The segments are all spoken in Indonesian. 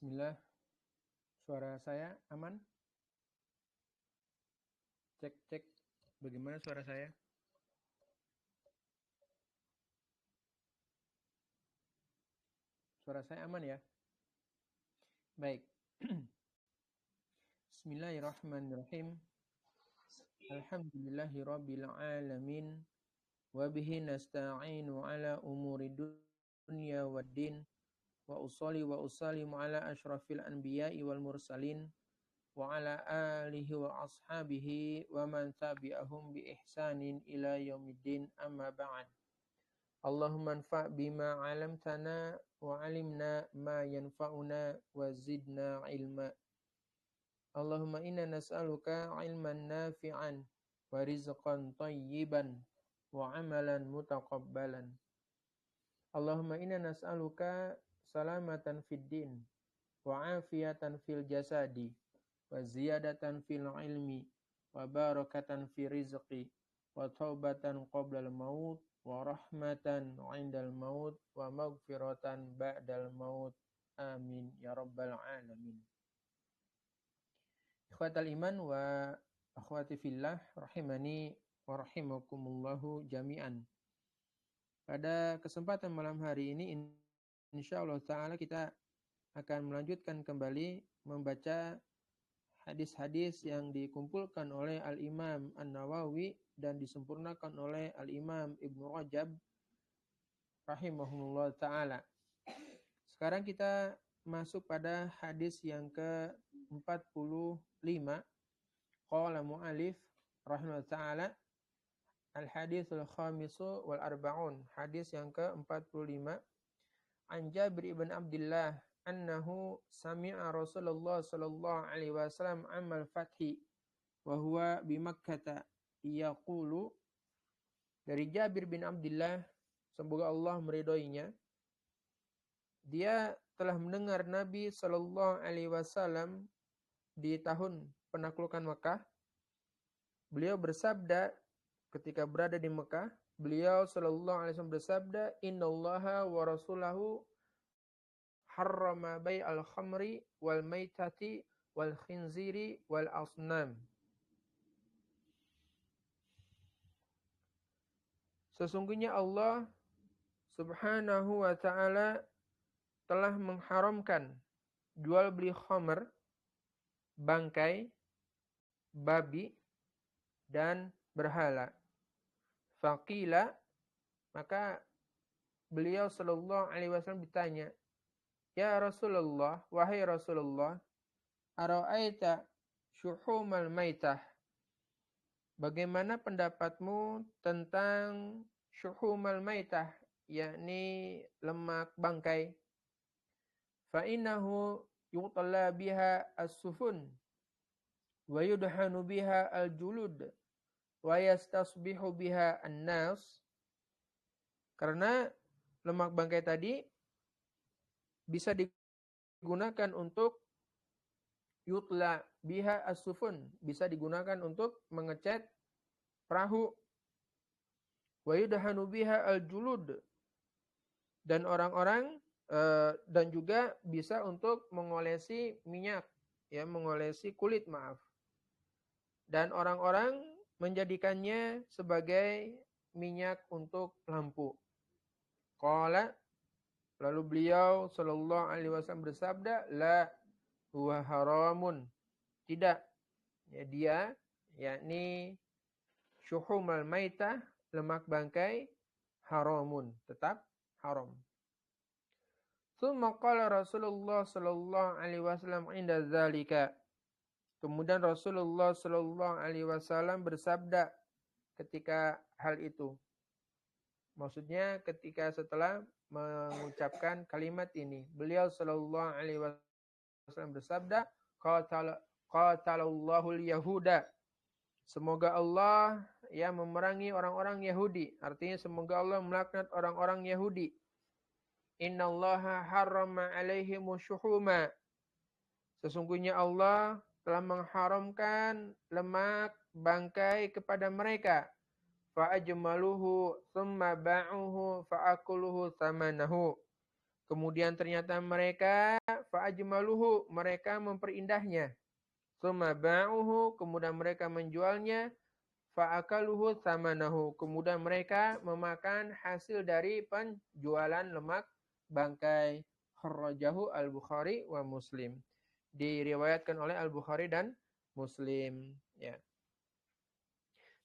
Bismillah, suara saya aman? Cek, cek. Bagaimana suara saya? Suara saya aman ya? Baik. Bismillahirrahmanirrahim. Alhamdulillahi rabbil alamin. Wabihi nasta'inu ala umuri dunya waddin. Wa usalli wa usallimu ala ashrafil anbiya'i wal mursalin. Wa ala alihi wa ashabihi wa man tabi'ahum bi ihsanin ila yaumiddin amma ba'd. Allahumma anfa' bima 'allamtana wa 'allimna ma yanfa'una wa zidna ilma. Allahumma inna nas'aluka 'ilman nafi'an wa rizqan thayyiban wa 'amalan mutaqabbalan. Allahumma inna nas'aluka salamatan fid din wa 'afiyatan fil jasadi wa ziyadatan fil ilmi wa barakatan fil rizqi wa taubatan qabla al-maut wa rahmatan 'indal maut wa maghfiratan ba'dal maut. Amin ya rabbal alamin. Ikhwatal iman wa akhwati fillah rahimani wa rahimakumullahu jami'an. Pada kesempatan malam hari ini insyaallah taala kita akan melanjutkan kembali membaca hadis-hadis yang dikumpulkan oleh Al-Imam An-Nawawi dan disempurnakan oleh Al-Imam Ibnu Rajab rahimahullah ta'ala. Sekarang kita masuk pada hadis yang ke-45. Qala mu'alif rahimahullah ta'ala al-hadithul khamisu wal arba'un. Hadis yang ke-45. An Jabir ibn Abdullah annahu sami'a Rasulullah sallallahu alaihi wasallam amal fathi wa huwa bi Makkah yaqulu. Dari Jabir bin Abdullah, semoga Allah meridhoinya, dia telah mendengar Nabi sallallahu alaihi wasallam di tahun penaklukan Mekah. Beliau bersabda ketika berada di Mekah, beliau sallallahu alaihi wasallam bersabda, innallaha wa rasulahu harrama bai'al khamri wal maitati wal khinziri wal asnam. Sesungguhnya Allah subhanahu wa ta'ala telah mengharamkan jual beli khamr, bangkai, babi, dan berhala. Faqila, maka beliau sallallahu alaihi wasallam ditanya, ya Rasulullah, wahai Rasulullah, ara'aita syuhumal maitah, bagaimana pendapatmu tentang syuhumal maitah, yakni lemak bangkai? Fa innahu yuqtalla biha as-sufun wa yudhanu biha al-julud wa yastasbihu biha an-nas. Karena lemak bangkai tadi bisa digunakan untuk yutla biha as-sufun, bisa digunakan untuk mengecat perahu. Wa yudhanu biha al-julud, dan orang-orang dan juga bisa untuk mengolesi minyak, ya, mengolesi kulit, maaf. Dan orang-orang menjadikannya sebagai minyak untuk lampu. Qala, lalu beliau sallallahu alaihi wasallam bersabda, la huwa haramun, tidak, ya, dia yakni syuhumal maitah, lemak bangkai, haramun, tetap haram. Tsumma qala Rasulullah sallallahu alaihi wasallam inda dzalika. Kemudian Rasulullah sallallahu alaihi wasallam bersabda ketika hal itu. Maksudnya ketika setelah mengucapkan kalimat ini, beliau sallallahu alaihi wasallam bersabda, qatalallahul yahuda. Semoga Allah yang memerangi orang-orang Yahudi. Artinya semoga Allah melaknat orang-orang Yahudi. Innallaha harrama alaihimu syuhuma. Sesungguhnya Allah telah mengharamkan lemak bangkai kepada mereka. Fa ajmaluhu thumma ba'uhu fa akuluhu thamanahu. Kemudian ternyata mereka fa'ajmaluhu, mereka memperindahnya. Tsumma ba'uhu, kemudian mereka menjualnya. Fa'akaluhu thamanahu, kemudian mereka memakan hasil dari penjualan lemak bangkai. Kharrajahu al-Bukhari wa Muslim. Diriwayatkan oleh Al-Bukhari dan Muslim. Ya.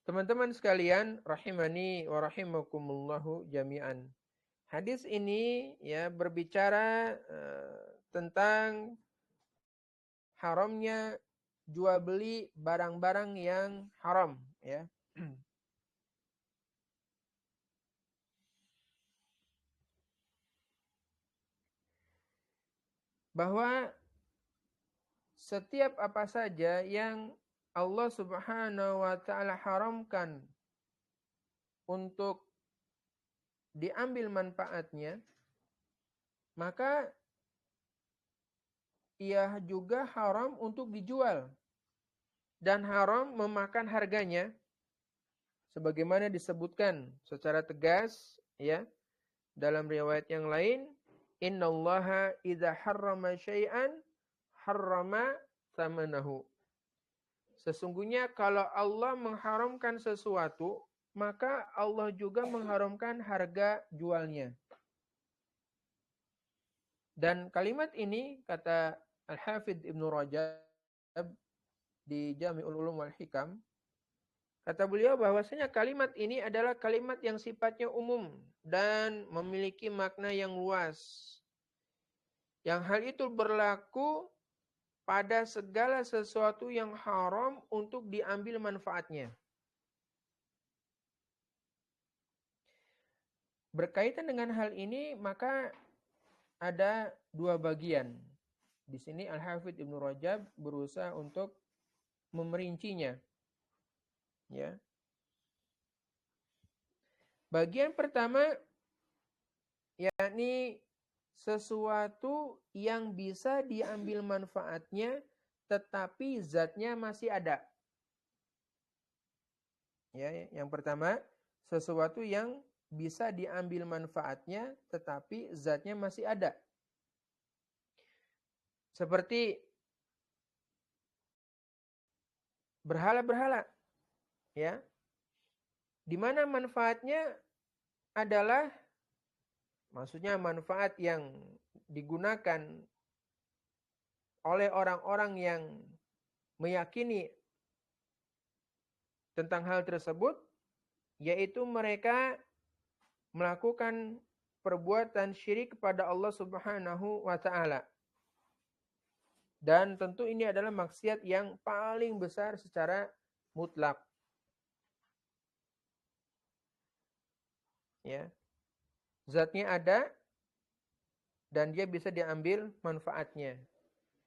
Teman-teman sekalian, rahimani wa rahimakumullahu jami'an. Hadis ini ya berbicara tentang haramnya jual beli barang-barang yang haram, ya. Bahwa setiap apa saja yang Allah Subhanahu wa taala haramkan untuk diambil manfaatnya, maka ia juga haram untuk dijual dan haram memakan harganya, sebagaimana disebutkan secara tegas ya dalam riwayat yang lain, innallaha idza harrama syai'an harrama thamanahu. Sesungguhnya kalau Allah mengharamkan sesuatu, maka Allah juga mengharamkan harga jualnya. Dan kalimat ini, kata Al-Hafidh Ibnu Rajab di Jami'ul Ulum wal Hikam, kata beliau bahwasanya kalimat ini adalah kalimat yang sifatnya umum dan memiliki makna yang luas. Yang hal itu berlaku pada segala sesuatu yang haram untuk diambil manfaatnya. Berkaitan dengan hal ini, maka ada dua bagian. Di sini Al-Hafidh Ibnu Rajab berusaha untuk memerincinya. Ya. Bagian pertama, yakni sesuatu yang bisa diambil manfaatnya, tetapi zatnya masih ada. Ya, yang pertama, sesuatu yang bisa diambil manfaatnya, tetapi zatnya masih ada. Seperti berhala-berhala, ya, di mana manfaatnya adalah, maksudnya manfaat yang digunakan oleh orang-orang yang meyakini tentang hal tersebut, yaitu mereka melakukan perbuatan syirik kepada Allah Subhanahu wa taala. Dan tentu ini adalah maksiat yang paling besar secara mutlak. Ya. Zatnya ada dan dia bisa diambil manfaatnya.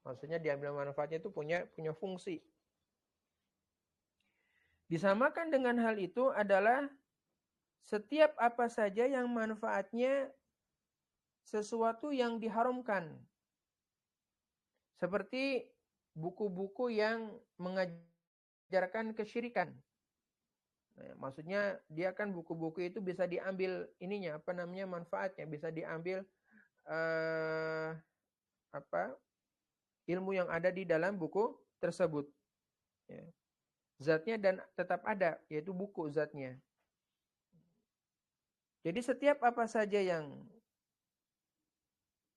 Maksudnya diambil manfaatnya itu punya fungsi. Disamakan dengan hal itu adalah setiap apa saja yang manfaatnya sesuatu yang diharamkan. Seperti buku-buku yang mengajarkan kesyirikan. Nah, maksudnya dia kan buku-buku itu bisa diambil ininya, apa namanya, manfaatnya, bisa diambil ilmu yang ada di dalam buku tersebut. Ya. Zatnya dan tetap ada, yaitu buku zatnya. Jadi setiap apa saja yang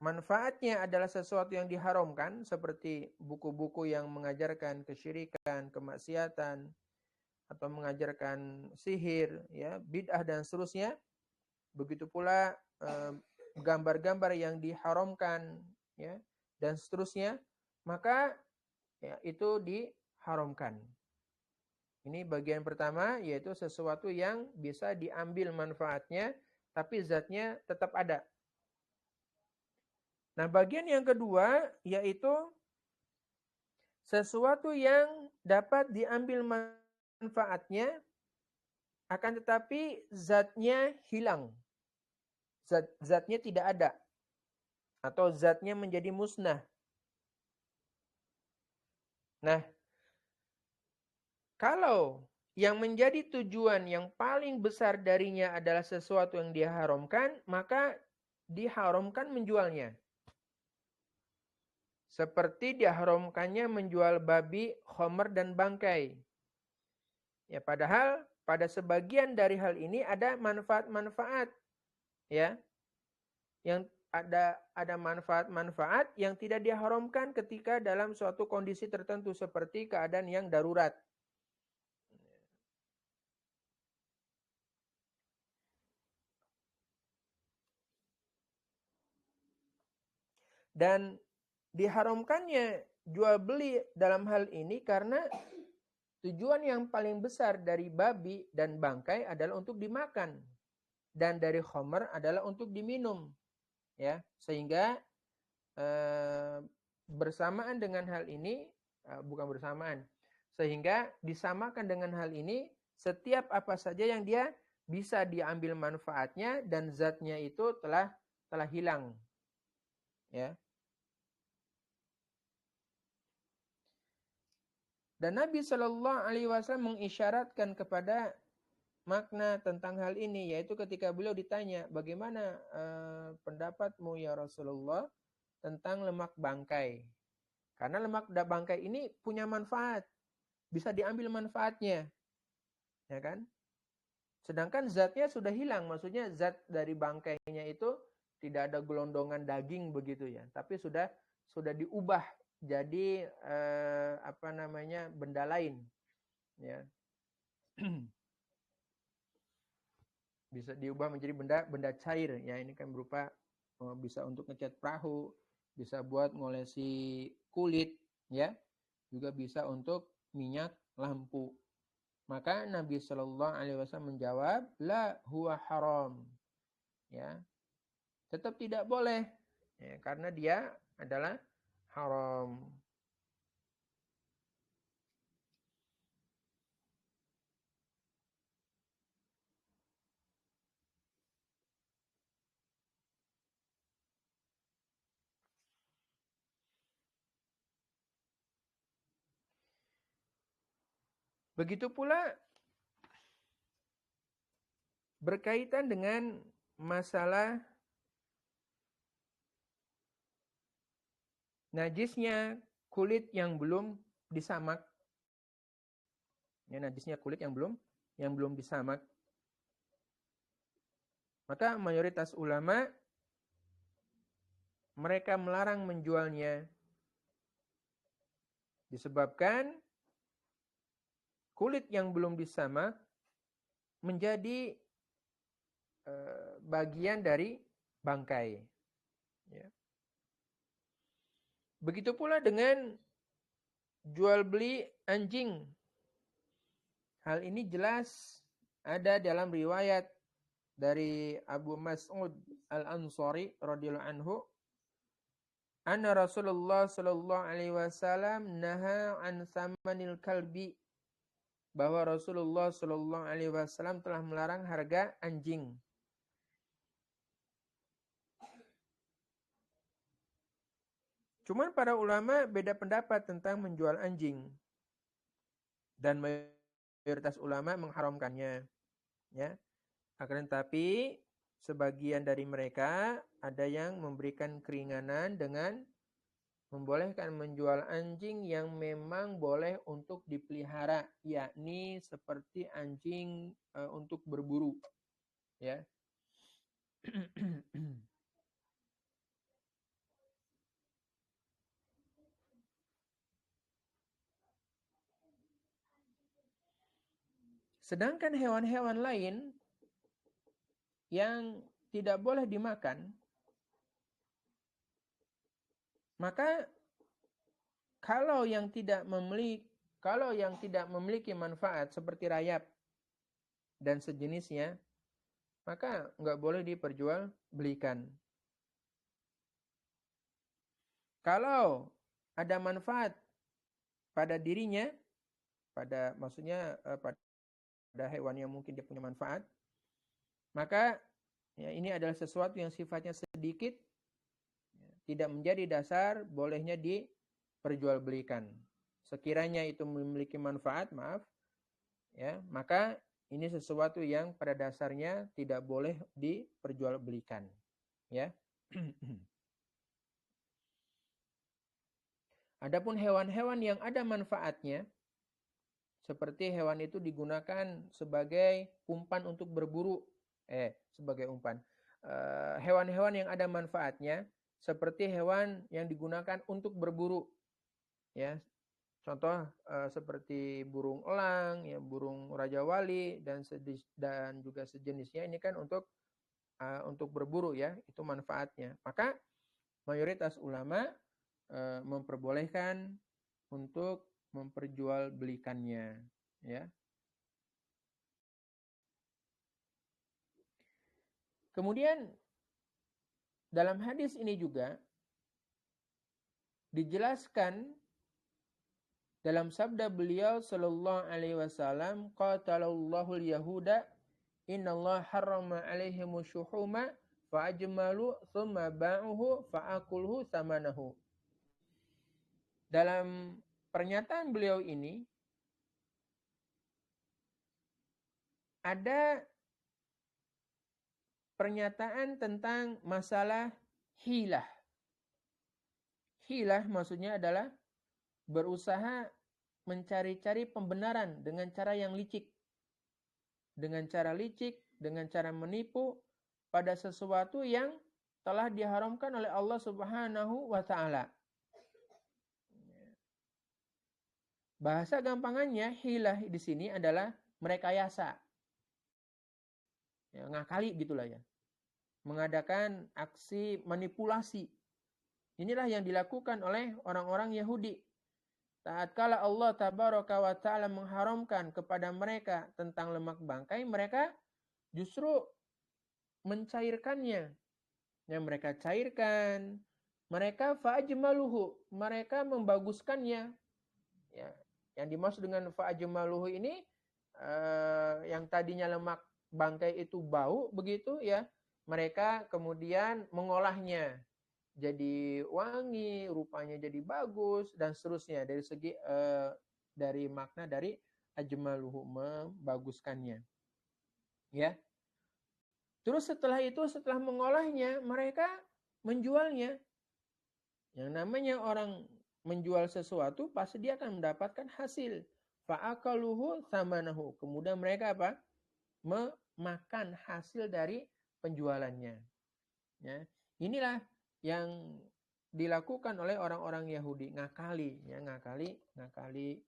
manfaatnya adalah sesuatu yang diharamkan, seperti buku-buku yang mengajarkan kesyirikan, kemaksiatan, atau mengajarkan sihir, ya, bid'ah dan seterusnya. Begitu pula gambar-gambar yang diharamkan, ya, dan seterusnya, maka ya, itu diharamkan. Ini bagian pertama, yaitu sesuatu yang bisa diambil manfaatnya, tapi zatnya tetap ada. Nah, bagian yang kedua yaitu sesuatu yang dapat diambil manfaatnya, akan tetapi zatnya hilang. Zatnya tidak ada. Atau zatnya menjadi musnah. Nah, kalau yang menjadi tujuan yang paling besar darinya adalah sesuatu yang diharamkan, maka diharamkan menjualnya. Seperti diharamkannya menjual babi, khomer, dan bangkai. Ya, padahal pada sebagian dari hal ini ada manfaat-manfaat, ya, yang ada manfaat-manfaat yang tidak diharamkan ketika dalam suatu kondisi tertentu seperti keadaan yang darurat. Dan diharamkannya jual beli dalam hal ini karena tujuan yang paling besar dari babi dan bangkai adalah untuk dimakan, dan dari khomer adalah untuk diminum, ya. Sehingga bersamaan dengan hal ini, bukan bersamaan, sehingga disamakan dengan hal ini, setiap apa saja yang dia bisa diambil manfaatnya dan zatnya itu telah hilang, ya. Dan Nabi Shallallahu Alaihi Wasallam mengisyaratkan kepada makna tentang hal ini, yaitu ketika beliau ditanya, bagaimana pendapatmu ya Rasulullah tentang lemak bangkai? Karena lemak bangkai ini punya manfaat, bisa diambil manfaatnya, ya kan? Sedangkan zatnya sudah hilang, maksudnya zat dari bangkainya itu tidak ada gelondongan daging begitu ya, tapi sudah diubah jadi benda lain, ya. Bisa diubah menjadi benda cair, ya. Ini kan berupa bisa untuk ngecat perahu, bisa buat ngolesi kulit, ya. Juga bisa untuk minyak lampu. Maka Nabi Shallallahu Alaihi Wasallam menjawab, la huwa haram, ya, tetap tidak boleh, ya, karena dia adalah haram. Begitu pula berkaitan dengan masalah najisnya kulit yang belum disamak. Ya, najisnya kulit yang belum disamak. Maka mayoritas ulama mereka melarang menjualnya disebabkan kulit yang belum disamak menjadi bagian dari bangkai. Ya. Begitu pula dengan jual beli anjing. Hal ini jelas ada dalam riwayat dari Abu Mas'ud Al-Ansari radhiyallahu anhu, anna Rasulullah sallallahu alaihi wasallam naha an samanil kalbi, bahwa Rasulullah sallallahu alaihi wasallam telah melarang harga anjing. Cuman para ulama beda pendapat tentang menjual anjing, dan mayoritas ulama mengharamkannya, ya. Akan tetapi sebagian dari mereka ada yang memberikan keringanan dengan membolehkan menjual anjing yang memang boleh untuk dipelihara, yakni seperti anjing untuk berburu, ya. Sedangkan hewan-hewan lain yang tidak boleh dimakan, maka kalau yang tidak memiliki manfaat seperti rayap dan sejenisnya, maka nggak boleh diperjualbelikan. Kalau ada manfaat pada dirinya, maksudnya pada hewan yang mungkin dia punya manfaat, maka ya, ini adalah sesuatu yang sifatnya sedikit, tidak menjadi dasar bolehnya diperjualbelikan. Sekiranya itu memiliki manfaat, ya, maka ini sesuatu yang pada dasarnya tidak boleh diperjualbelikan, ya. Adapun hewan-hewan yang ada manfaatnya, seperti hewan itu digunakan sebagai umpan untuk berburu, sebagai umpan. Hewan-hewan yang ada manfaatnya, seperti hewan yang digunakan untuk berburu, ya. Contoh seperti burung elang, ya, burung raja wali dan juga sejenisnya, ini kan untuk berburu, ya, itu manfaatnya. Maka mayoritas ulama memperbolehkan untuk memperjualbelikannya, ya. Kemudian dalam hadis ini juga dijelaskan dalam sabda beliau sallallahu alaihi wasallam, qatalallahu al-yahuda innallaha harrama alaihimu syuhuma fa'ajmalu thumma ba'uhu fa'akulhu samanahu. Dalam pernyataan beliau ini ada pernyataan tentang masalah hilah. Hilah maksudnya adalah berusaha mencari-cari pembenaran dengan cara yang licik. Dengan cara licik, dengan cara menipu pada sesuatu yang telah diharamkan oleh Allah Subhanahu wa taala. Bahasa gampangannya, hilah di sini adalah merekayasa. Ya, ngakali gitulah ya. Mengadakan aksi manipulasi. Inilah yang dilakukan oleh orang-orang Yahudi. Tatkala Allah Tabaraka wa Ta'ala mengharamkan kepada mereka tentang lemak bangkai, mereka justru mencairkannya. Yang mereka cairkan, mereka fa'ajmaluhu, mereka membaguskannya. Ya, yang dimaksud dengan fa'ajmaluhu ini yang tadinya lemak bangkai itu bau begitu ya, mereka kemudian mengolahnya jadi wangi, rupanya jadi bagus dan seterusnya dari segi dari makna dari ajmaluhu, membaguskannya. Ya. Terus setelah itu, setelah mengolahnya, mereka menjualnya. Yang namanya orang menjual sesuatu pasti dia akan mendapatkan hasil. Fa'akaluhu samanahu. Kemudian mereka apa? Memakan hasil dari penjualannya. Ya. Inilah yang dilakukan oleh orang-orang Yahudi, ngakali, ya, ngakali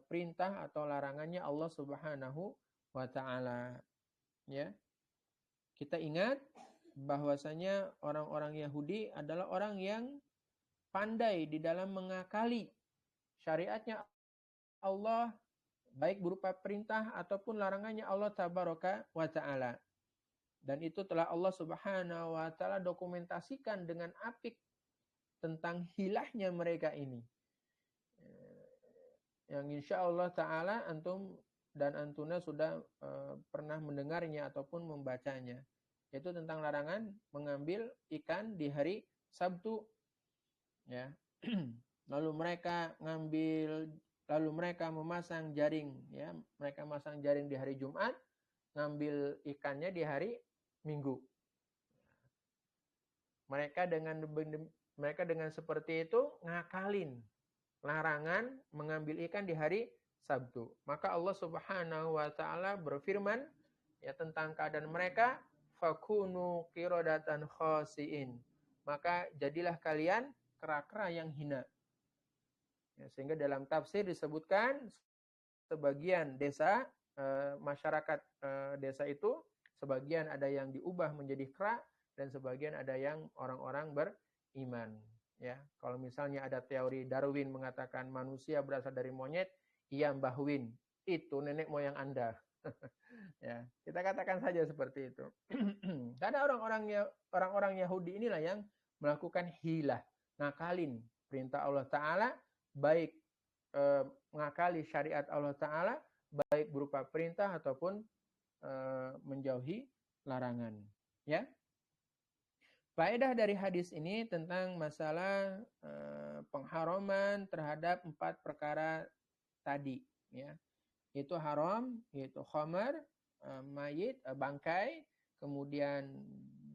perintah atau larangannya Allah Subhanahu wa taala. Ya. Kita ingat bahwasanya orang-orang Yahudi adalah orang yang pandai di dalam mengakali syariatnya Allah, baik berupa perintah ataupun larangannya Allah Tabaraka wa taala. Dan itu telah Allah Subhanahu wa taala dokumentasikan dengan apik tentang hilahnya mereka ini. Yang insya Allah taala antum dan antuna sudah pernah mendengarnya ataupun membacanya. Yaitu tentang larangan mengambil ikan di hari Sabtu. Ya. Lalu mereka memasang jaring, ya. Mereka masang jaring di hari Jumat, ngambil ikannya di hari Minggu. Mereka dengan seperti itu ngakalin larangan mengambil ikan di hari Sabtu. Maka Allah Subhanahu wa taala berfirman ya tentang keadaan mereka, fakunu qiradatan khasiin. Maka jadilah kalian kera-kera yang hina. Ya, sehingga dalam tafsir disebutkan sebagian desa masyarakat desa itu sebagian ada yang diubah menjadi kera dan sebagian ada yang orang-orang beriman. Ya, kalau misalnya ada teori Darwin mengatakan manusia berasal dari monyet, iya Mbah Win, itu nenek moyang Anda. Ya, kita katakan saja seperti itu. Karena orang-orang Yahudi inilah yang melakukan hilah, ngakalin perintah Allah Ta'ala, baik mengakali syariat Allah Ta'ala, baik berupa perintah ataupun menjauhi larangan. Ya. Faedah dari hadis ini tentang masalah pengharaman terhadap 4 perkara tadi. Ya. Itu haram, yaitu khamar, mayit, bangkai, kemudian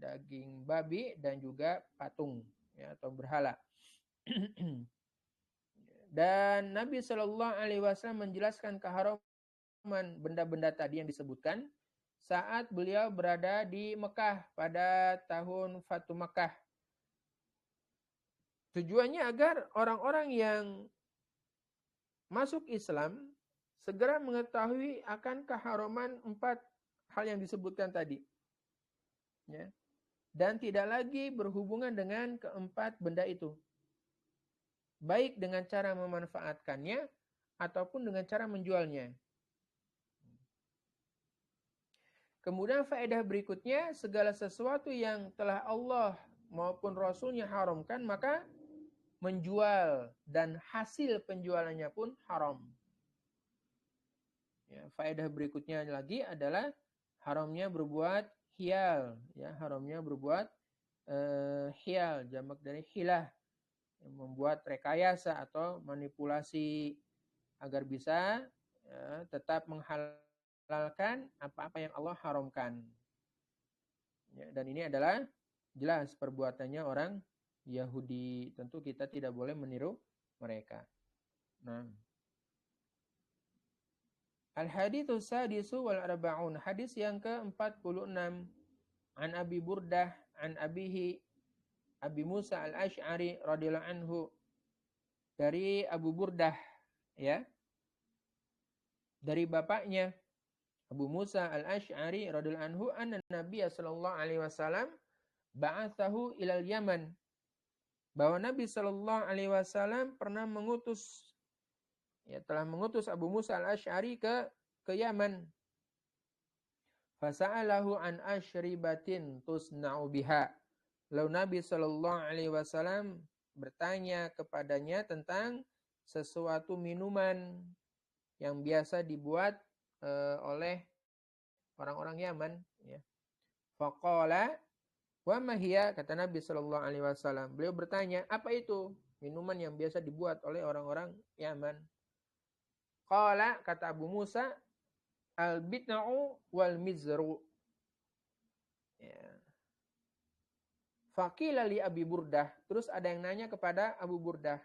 daging babi dan juga patung ya, atau berhala. Dan Nabi Shallallahu Alaihi Wasallam menjelaskan keharaman benda-benda tadi yang disebutkan saat beliau berada di Mekah pada tahun Fatu Mekah. Tujuannya agar orang-orang yang masuk Islam segera mengetahui akan keharaman 4 hal yang disebutkan tadi. Ya. Dan tidak lagi berhubungan dengan keempat benda itu. Baik dengan cara memanfaatkannya ataupun dengan cara menjualnya. Kemudian faedah berikutnya, segala sesuatu yang telah Allah maupun Rasulnya haramkan, maka menjual dan hasil penjualannya pun haram. Ya, faedah berikutnya lagi adalah haramnya berbuat hiyal. Ya, haramnya berbuat hiyal, jamak dari hilah. Yang membuat rekayasa atau manipulasi agar bisa tetap menghalalkan apa-apa yang Allah haramkan. Ya, dan ini adalah jelas perbuatannya orang Yahudi. Tentu kita tidak boleh meniru mereka. Nah, Al-haditsu sadisu wal arba'un, hadis yang ke-46, an Abi Burdah an abihi Abi Musa al-Asy'ari radhiyallahu anhu, dari Abu Burdah ya, dari bapaknya Abu Musa al-Asy'ari radhiyallahu anhu, anna Nabiy sallallahu alaihi wasallam ba'athahu ilal Yaman, bahwa Nabi sallallahu alaihi wasallam pernah mengutus, ya, telah mengutus Abu Musa al-Asy'ari ke Yaman. Fasa'alahu an asyribatin tusna'u biha. Lalu Nabi sallallahu alaihi wasallam bertanya kepadanya tentang sesuatu minuman yang biasa dibuat oleh orang-orang Yaman, ya. Faqala wa ma hiya, kata Nabi sallallahu alaihi wasallam. Beliau bertanya, apa itu minuman yang biasa dibuat oleh orang-orang Yaman? Qala, kata Abu Musa, al-bid'u wal mizru. Ya. Faqila li Abi Burdah, terus ada yang nanya kepada Abu Burdah,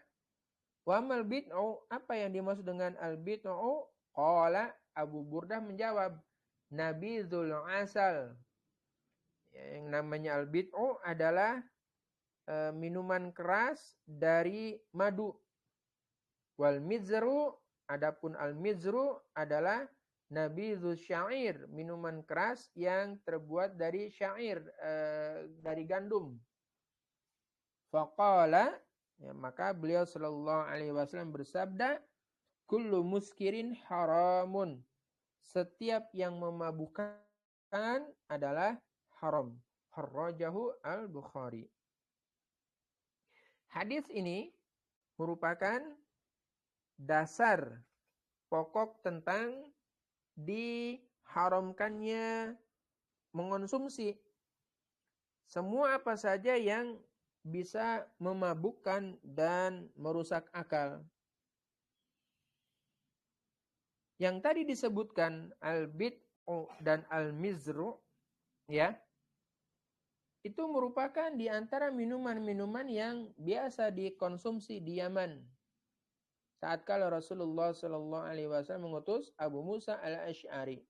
wa mal bid'u, apa yang dimaksud dengan al-bid'u? Qala, Abu Burdah menjawab, nabizul asal. Ya, yang namanya al-bid'u adalah minuman keras dari madu. Wal mizru, adapun al-mizru adalah nabidzus syair, minuman keras yang terbuat dari syair, dari gandum. Faqala, ya, maka beliau sallallahu alaihi wasallam bersabda, kullu muskirin haramun, setiap yang memabukkan adalah haram. Kharrajahu al-Bukhari. Hadis ini merupakan dasar pokok tentang diharamkannya mengonsumsi semua apa saja yang bisa memabukkan dan merusak akal. Yang tadi disebutkan al-bid'u dan al-mizru, ya, itu merupakan di antara minuman-minuman yang biasa dikonsumsi di Yaman. Saat kala Rasulullah Shallallahu Alaihi Wasallam mengutus Abu Musa al-Asy'ari.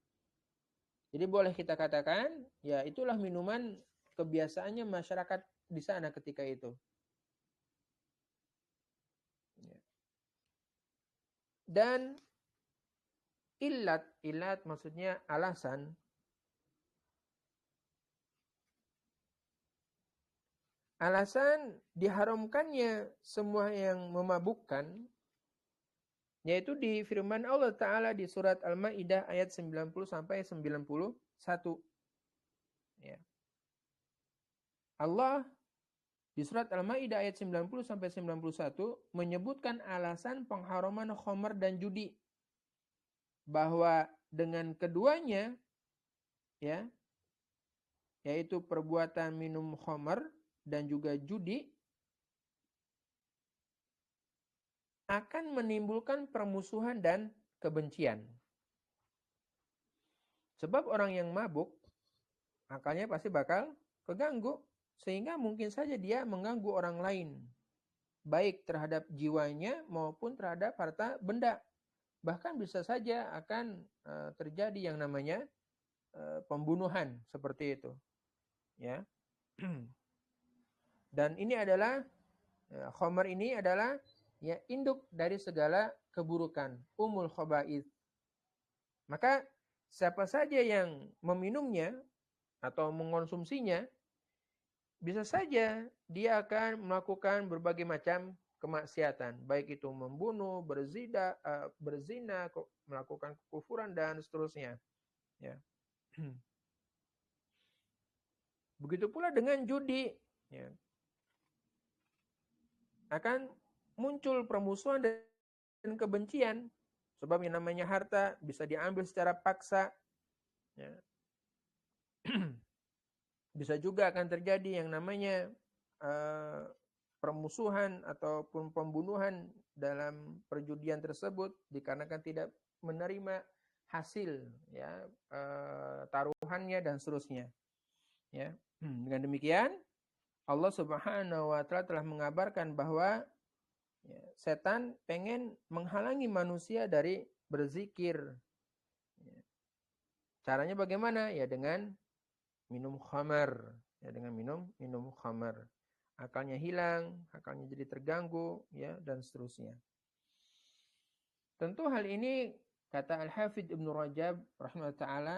Jadi boleh kita katakan, ya itulah minuman kebiasaannya masyarakat di sana ketika itu. Dan ilat maksudnya alasan. Alasan diharamkannya semua yang memabukkan, yaitu di firman Allah Ta'ala di surat Al-Ma'idah ayat 90 sampai 91. Ya. Allah di surat Al-Ma'idah ayat 90 sampai 91 menyebutkan alasan pengharaman khamar dan judi. Bahwa dengan keduanya, ya, yaitu perbuatan minum khamar dan juga judi, akan menimbulkan permusuhan dan kebencian. Sebab orang yang mabuk, akalnya pasti bakal keganggu, sehingga mungkin saja dia mengganggu orang lain, baik terhadap jiwanya maupun terhadap harta benda. Bahkan bisa saja akan terjadi yang namanya pembunuhan seperti itu, ya. Dan ini adalah khamar ini adalah ya induk dari segala keburukan, umul khaba'ith. Maka siapa saja yang meminumnya atau mengonsumsinya, bisa saja dia akan melakukan berbagai macam kemaksiatan, baik itu membunuh, berzina, melakukan kekufuran dan seterusnya. Ya. Begitu pula dengan judi, ya. Akan muncul permusuhan dan kebencian, sebab yang namanya harta bisa diambil secara paksa, ya. Bisa juga akan terjadi yang namanya permusuhan ataupun pembunuhan dalam perjudian tersebut dikarenakan tidak menerima hasil, ya, taruhannya dan seterusnya, ya. Dengan demikian Allah Subhanahu wa taala telah mengabarkan bahwa ya, setan pengen menghalangi manusia dari berzikir. Ya. Caranya bagaimana? Ya dengan minum khamar, ya dengan minum khamar. Akalnya hilang, akalnya jadi terganggu, ya, dan seterusnya. Tentu hal ini kata Al-Hafidz Ibnu Rajab rahimahullah taala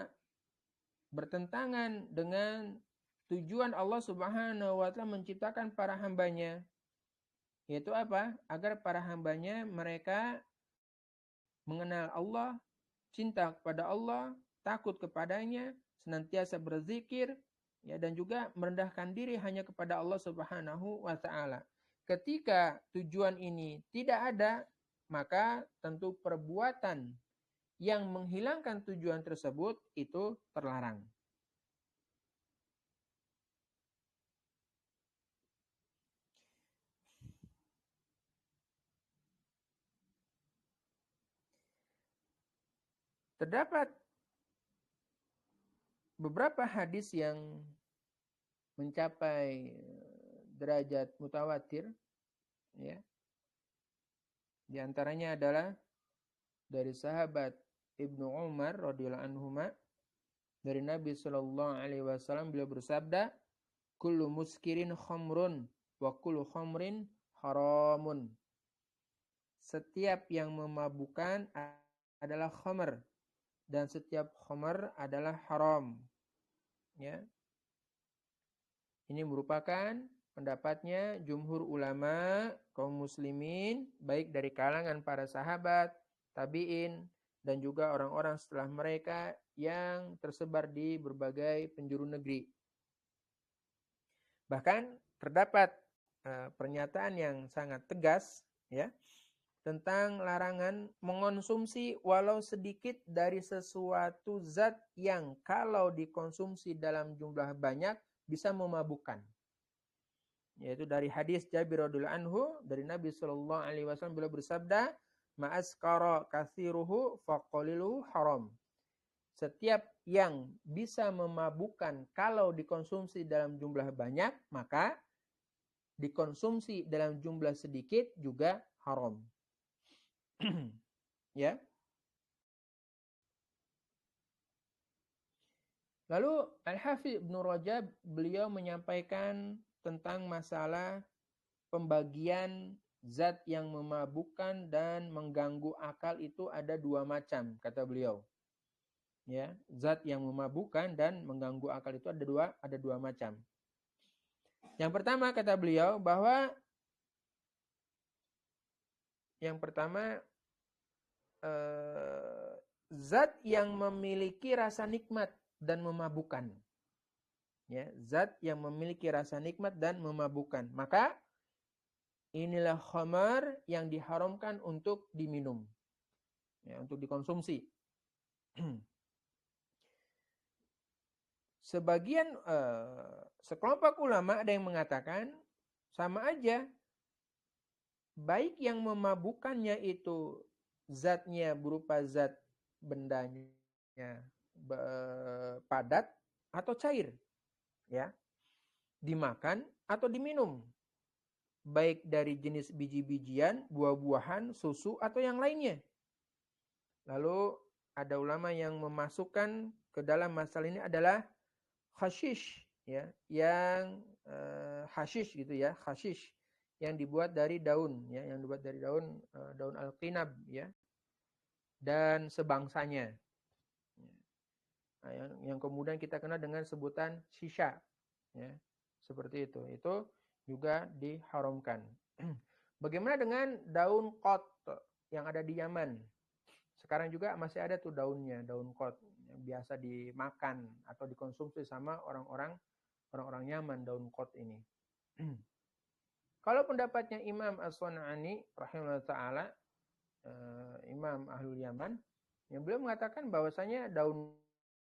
bertentangan dengan tujuan Allah Subhanahu wa taala menciptakan para hambanya. Yaitu apa? Agar para hambanya mereka mengenal Allah, cinta kepada Allah, takut kepadanya, senantiasa berzikir, ya, dan juga merendahkan diri hanya kepada Allah Subhanahu wa taala. Ketika tujuan ini tidak ada, maka tentu perbuatan yang menghilangkan tujuan tersebut itu terlarang. Terdapat beberapa hadis yang mencapai derajat mutawatir, ya. Di antaranya adalah dari sahabat Ibnu Umar radhiyallahu anhuma, dari Nabi sallallahu alaihi wasallam, beliau bersabda, kullu muskirin khamrun wa kullu khamrin haramun. Setiap yang memabukkan adalah khamr dan setiap khamr adalah haram. Ya. Ini merupakan pendapatnya jumhur ulama kaum muslimin, baik dari kalangan para sahabat, tabi'in, dan juga orang-orang setelah mereka yang tersebar di berbagai penjuru negeri. Bahkan terdapat pernyataan yang sangat tegas, ya, tentang larangan mengonsumsi walau sedikit dari sesuatu zat yang kalau dikonsumsi dalam jumlah banyak bisa memabukkan. Yaitu dari hadis Jabir radhiyallahu anhu, dari Nabi sallallahu alaihi wasallam beliau bersabda, ma'askara kathiruhu faqaliluhu haram. Setiap yang bisa memabukkan kalau dikonsumsi dalam jumlah banyak, maka dikonsumsi dalam jumlah sedikit juga haram. Ya. Lalu Al-Hafidz Ibnu Rajab beliau menyampaikan tentang masalah pembagian zat yang memabukkan dan mengganggu akal itu ada dua macam, kata beliau. Ya, zat yang memabukkan dan mengganggu akal itu ada dua macam. Yang pertama kata beliau bahwa yang pertama zat yang memiliki rasa nikmat dan memabukkan. Ya, zat yang memiliki rasa nikmat dan memabukkan. Maka inilah khamar yang diharamkan untuk diminum. Ya, untuk dikonsumsi. Sebagian sekelompok ulama ada yang mengatakan sama aja, baik yang memabukkannya itu zatnya berupa zat bendanya padat atau cair, ya. dimakan atau diminum, baik dari jenis biji-bijian, buah-buahan, susu atau yang lainnya. Lalu ada ulama yang memasukkan ke dalam masalah ini adalah hashish, ya, yang hashish gitu ya, hashish yang dibuat dari daun, ya, yang dibuat dari daun daun al-qinab, ya, dan sebangsanya. Nah, yang kemudian kita kenal dengan sebutan shisha, ya, seperti itu. Itu juga diharamkan. Bagaimana dengan daun qat yang ada di Yaman? Sekarang juga masih ada tuh daunnya, daun qat yang biasa dimakan atau dikonsumsi sama orang-orang Yaman, daun qat ini. Kalau pendapatnya Imam As-Sun'ani rahimahullah taala, Imam Ahlul Yaman, yang beliau mengatakan bahwasanya daun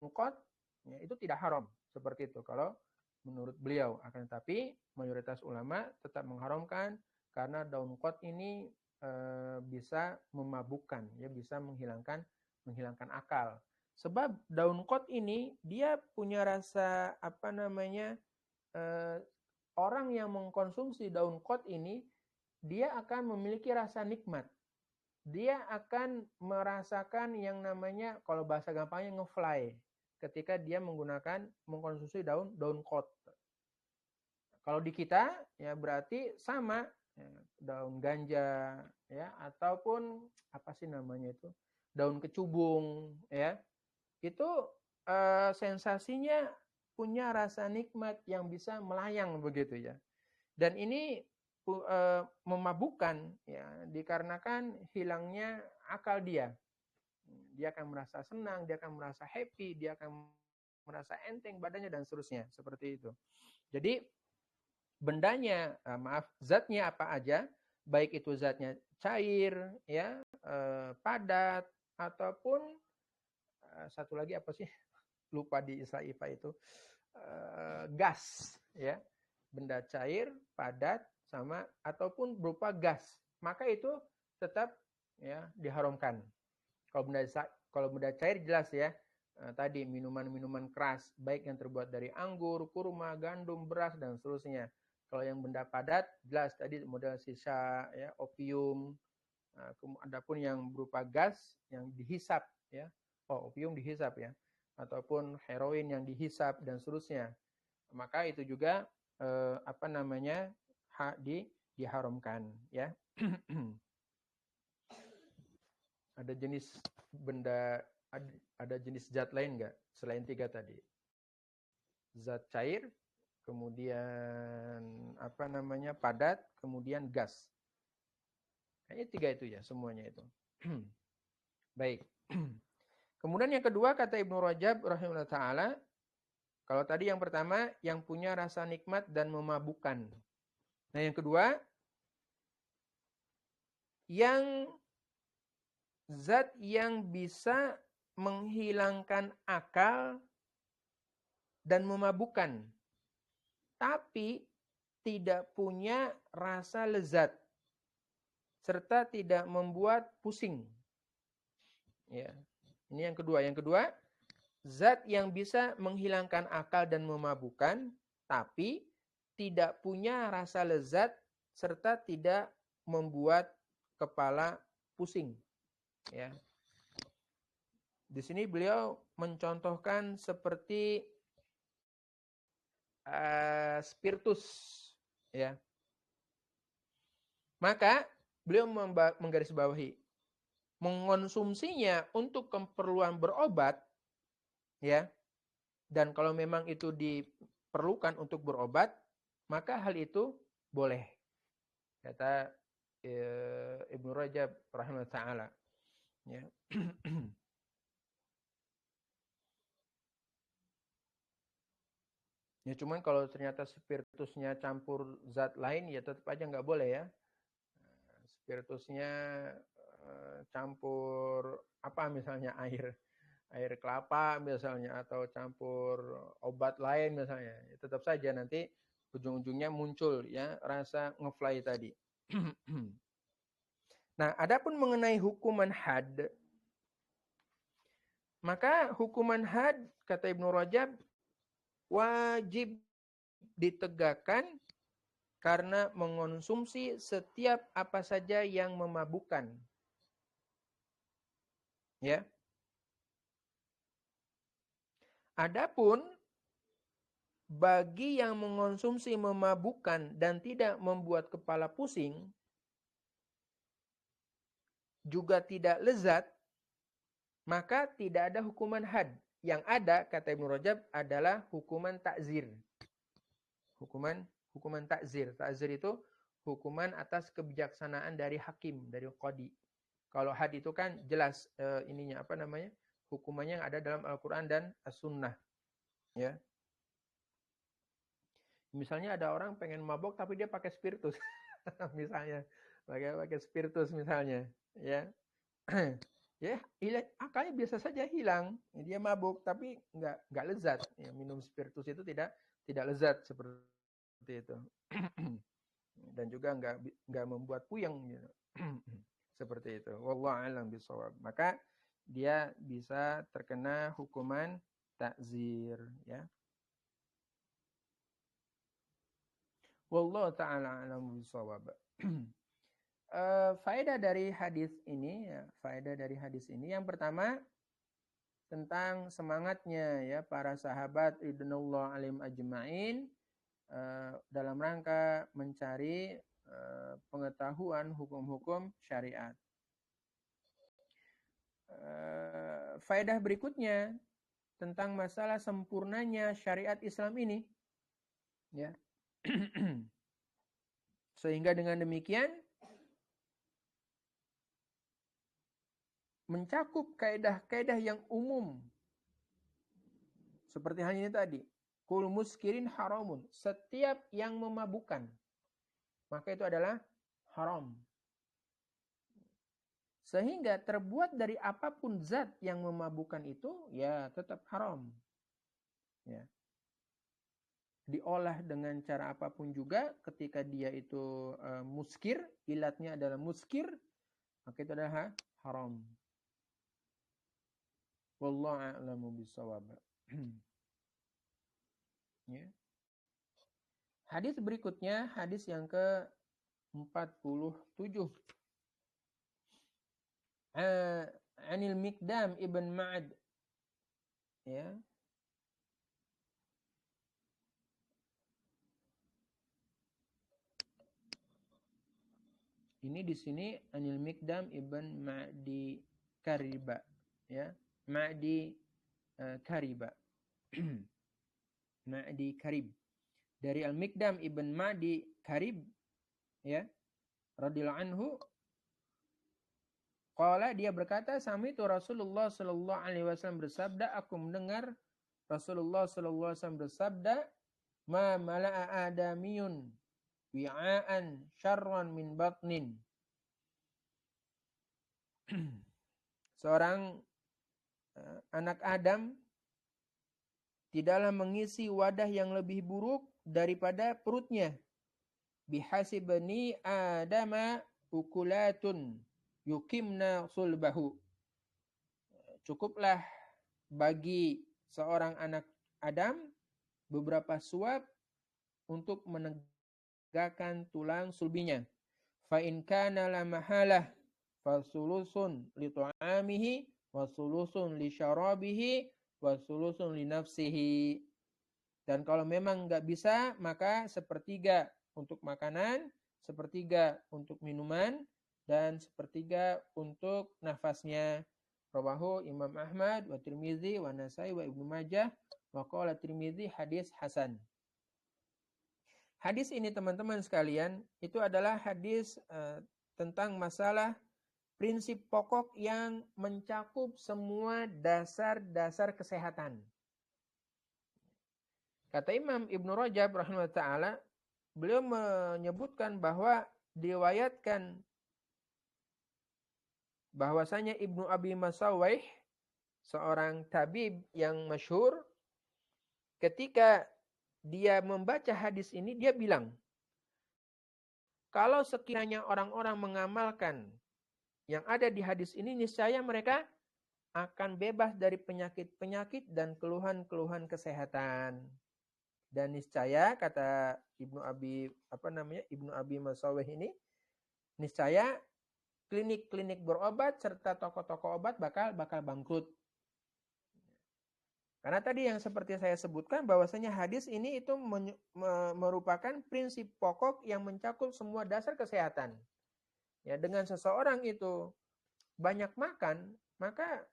qat ya, itu tidak haram seperti itu kalau menurut beliau. Akan tetapi mayoritas ulama tetap mengharamkan karena daun qat ini bisa memabukkan, ya, bisa menghilangkan akal. Sebab daun qat ini dia punya rasa apa namanya, orang yang mengkonsumsi daun qat ini dia akan memiliki rasa nikmat. Dia akan merasakan yang namanya, kalau bahasa gampangnya, ngefly ketika dia mengkonsumsi daun qat. Kalau di kita ya berarti sama, ya, daun ganja, ya, ataupun apa sih namanya itu, daun kecubung, ya, itu sensasinya punya rasa nikmat yang bisa melayang begitu, ya. Dan ini memabukkan, ya, dikarenakan hilangnya akal dia. Dia akan merasa senang, dia akan merasa happy, dia akan merasa enteng badannya dan seterusnya, seperti itu. Jadi bendanya, zatnya apa aja, baik itu zatnya cair, ya, padat, ataupun satu lagi apa sih? Lupa di istilah IPA itu, gas, ya, benda cair, padat, sama ataupun berupa gas, maka itu tetap, ya, diharamkan. Kalau benda cair jelas, ya, tadi minuman-minuman keras, baik yang terbuat dari anggur, kurma, gandum, beras dan seterusnya. Kalau yang benda padat jelas tadi model sisa, ya, opium. Adapun yang berupa gas yang dihisap, ya, opium dihisap, ya, ataupun heroin yang dihisap dan seterusnya, maka itu juga apa namanya, diharamkan, ya. Ada jenis benda, ada jenis zat lain nggak selain 3 tadi? Zat cair, kemudian apa namanya, padat, kemudian gas. Kayaknya 3 itu ya semuanya itu. Baik. Kemudian yang kedua kata Ibnu Rajab rahimahullah taala, kalau tadi yang pertama yang punya rasa nikmat dan memabukkan. Nah, yang kedua yang zat yang bisa menghilangkan akal dan memabukkan, tapi tidak punya rasa lezat serta tidak membuat pusing. Ya, ini yang kedua. Yang kedua, zat yang bisa menghilangkan akal dan memabukkan, tapi tidak punya rasa lezat serta tidak membuat kepala pusing. Ya. Di sini beliau mencontohkan seperti spiritus, ya. Maka beliau menggarisbawahi mengonsumsinya untuk keperluan berobat, ya. Dan kalau memang itu diperlukan untuk berobat, maka hal itu boleh. Kata Ibnu Rajab rahimahullah taala, ya. Ya, cuman kalau ternyata spiritusnya campur zat lain, ya tetap aja nggak boleh, ya. Spiritusnya campur apa misalnya, air kelapa misalnya, atau campur obat lain misalnya, ya, tetap saja nanti ujung-ujungnya muncul, ya, rasa ngefly tadi. Nah, adapun mengenai hukuman had, maka hukuman had kata Ibnu Rajab wajib ditegakkan karena mengonsumsi setiap apa saja yang memabukkan. Ya. Adapun bagi yang mengonsumsi memabukkan dan tidak membuat kepala pusing, juga tidak lezat, maka tidak ada hukuman had. Yang ada, kata Ibnu Rajab, adalah hukuman takzir. Hukuman takzir. Takzir itu hukuman atas kebijaksanaan dari hakim, dari qadi. Kalau had itu kan jelas hukumannya yang ada dalam Al-Quran dan As-Sunnah. Ya. Misalnya ada orang pengen mabok tapi dia pakai spiritus. Misalnya, pakai spiritus misalnya. Ya. Ya, akalnya biasa saja hilang. Dia mabuk tapi nggak lezat. Ya, minum spiritus itu tidak lezat seperti itu. Dan juga nggak membuat puyeng gitu. Seperti itu. Wallahu a'lam bishawab. Maka dia bisa terkena hukuman takzir, ya. Wallahu ta'ala a'lam bishawab. Faedah dari hadis ini, ya, yang pertama tentang semangatnya ya para sahabat ridwanullah alaihim ajma'in dalam rangka mencari pengetahuan hukum-hukum syariat. Faedah berikutnya tentang masalah sempurnanya syariat Islam ini, ya. Sehingga dengan demikian mencakup kaidah-kaidah yang umum. Seperti halnya ini tadi. Kul muskirin haramun. Setiap yang memabukkan. Maka itu adalah haram. Sehingga terbuat dari apapun zat yang memabukkan itu, ya tetap haram. Ya. Diolah dengan cara apapun juga, ketika dia itu muskir, ilatnya adalah muskir, maka itu adalah haram. Wallahu a'lamu bishawab. Ya. Hadis berikutnya, hadis yang ke-47. Anil Miqdam ibn Ma'ad. Ya. Ini di sini Anil Miqdam ibn Ma'di Kariba, ya. Ma'di Kariba. Ma'di Karib. Dari Al-Miqdam ibn Ma'di Karib, ya, radhiyallahu anhu, qala, dia berkata, sami'tu Rasulullah sallallahu alaihi wasallam bersabda, aku mendengar Rasulullah sallallahu alaihi wasallam bersabda, ma mala'a adamiyun wi'aan syarran min batnin. Seorang anak Adam tidaklah mengisi wadah yang lebih buruk daripada perutnya. Bihasibni adama ukulatun yukimna sulbahu. Cukuplah bagi seorang anak Adam beberapa suap untuk menegakkan tulang sulbinya. Fa in kana la mahalah fasulusun li ta'amihi wa sulusun li syarabihi wa sulusun li nafsihi. Dan kalau memang nggak bisa, maka sepertiga untuk makanan, sepertiga untuk minuman, dan sepertiga untuk nafasnya. Rawahu Imam Ahmad wa Tirmizi wa Nasai wa Ibnu Majah wa qala Tirmizi hadis hasan. Hadis ini teman-teman sekalian, itu adalah hadis tentang masalah prinsip pokok yang mencakup semua dasar-dasar kesehatan. Kata Imam Ibnu Rajab rahimahullah ta'ala, beliau menyebutkan bahwa diriwayatkan bahwasanya Ibnu Abi Masawih, seorang tabib yang masyhur, ketika dia membaca hadis ini, dia bilang, kalau sekiranya orang-orang mengamalkan yang ada di hadis ini, niscaya mereka akan bebas dari penyakit-penyakit dan keluhan-keluhan kesehatan. Dan niscaya kata Ibnu Abi Masawih ini, niscaya klinik-klinik berobat serta toko-toko obat bakal bangkrut. Karena tadi yang seperti saya sebutkan bahwasanya hadis ini itu merupakan prinsip pokok yang mencakup semua dasar kesehatan. Ya, dengan seseorang itu banyak makan, maka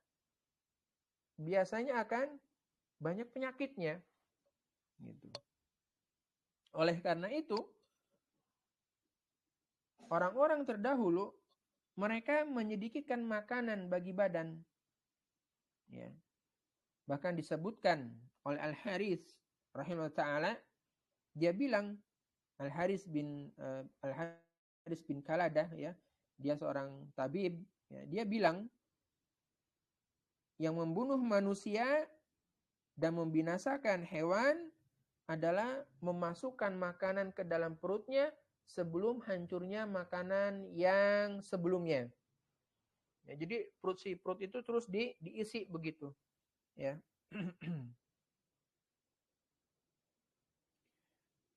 biasanya akan banyak penyakitnya. Gitu. Oleh karena itu, orang-orang terdahulu mereka menyedikitkan makanan bagi badan. Ya. Bahkan disebutkan oleh Al-Harits rahimahullah ta'ala, dia bilang, Al-Harits bin Kaladah, ya, dia seorang tabib, ya, dia bilang yang membunuh manusia dan membinasakan hewan adalah memasukkan makanan ke dalam perutnya sebelum hancurnya makanan yang sebelumnya. Ya, jadi perut itu terus diisi begitu, ya.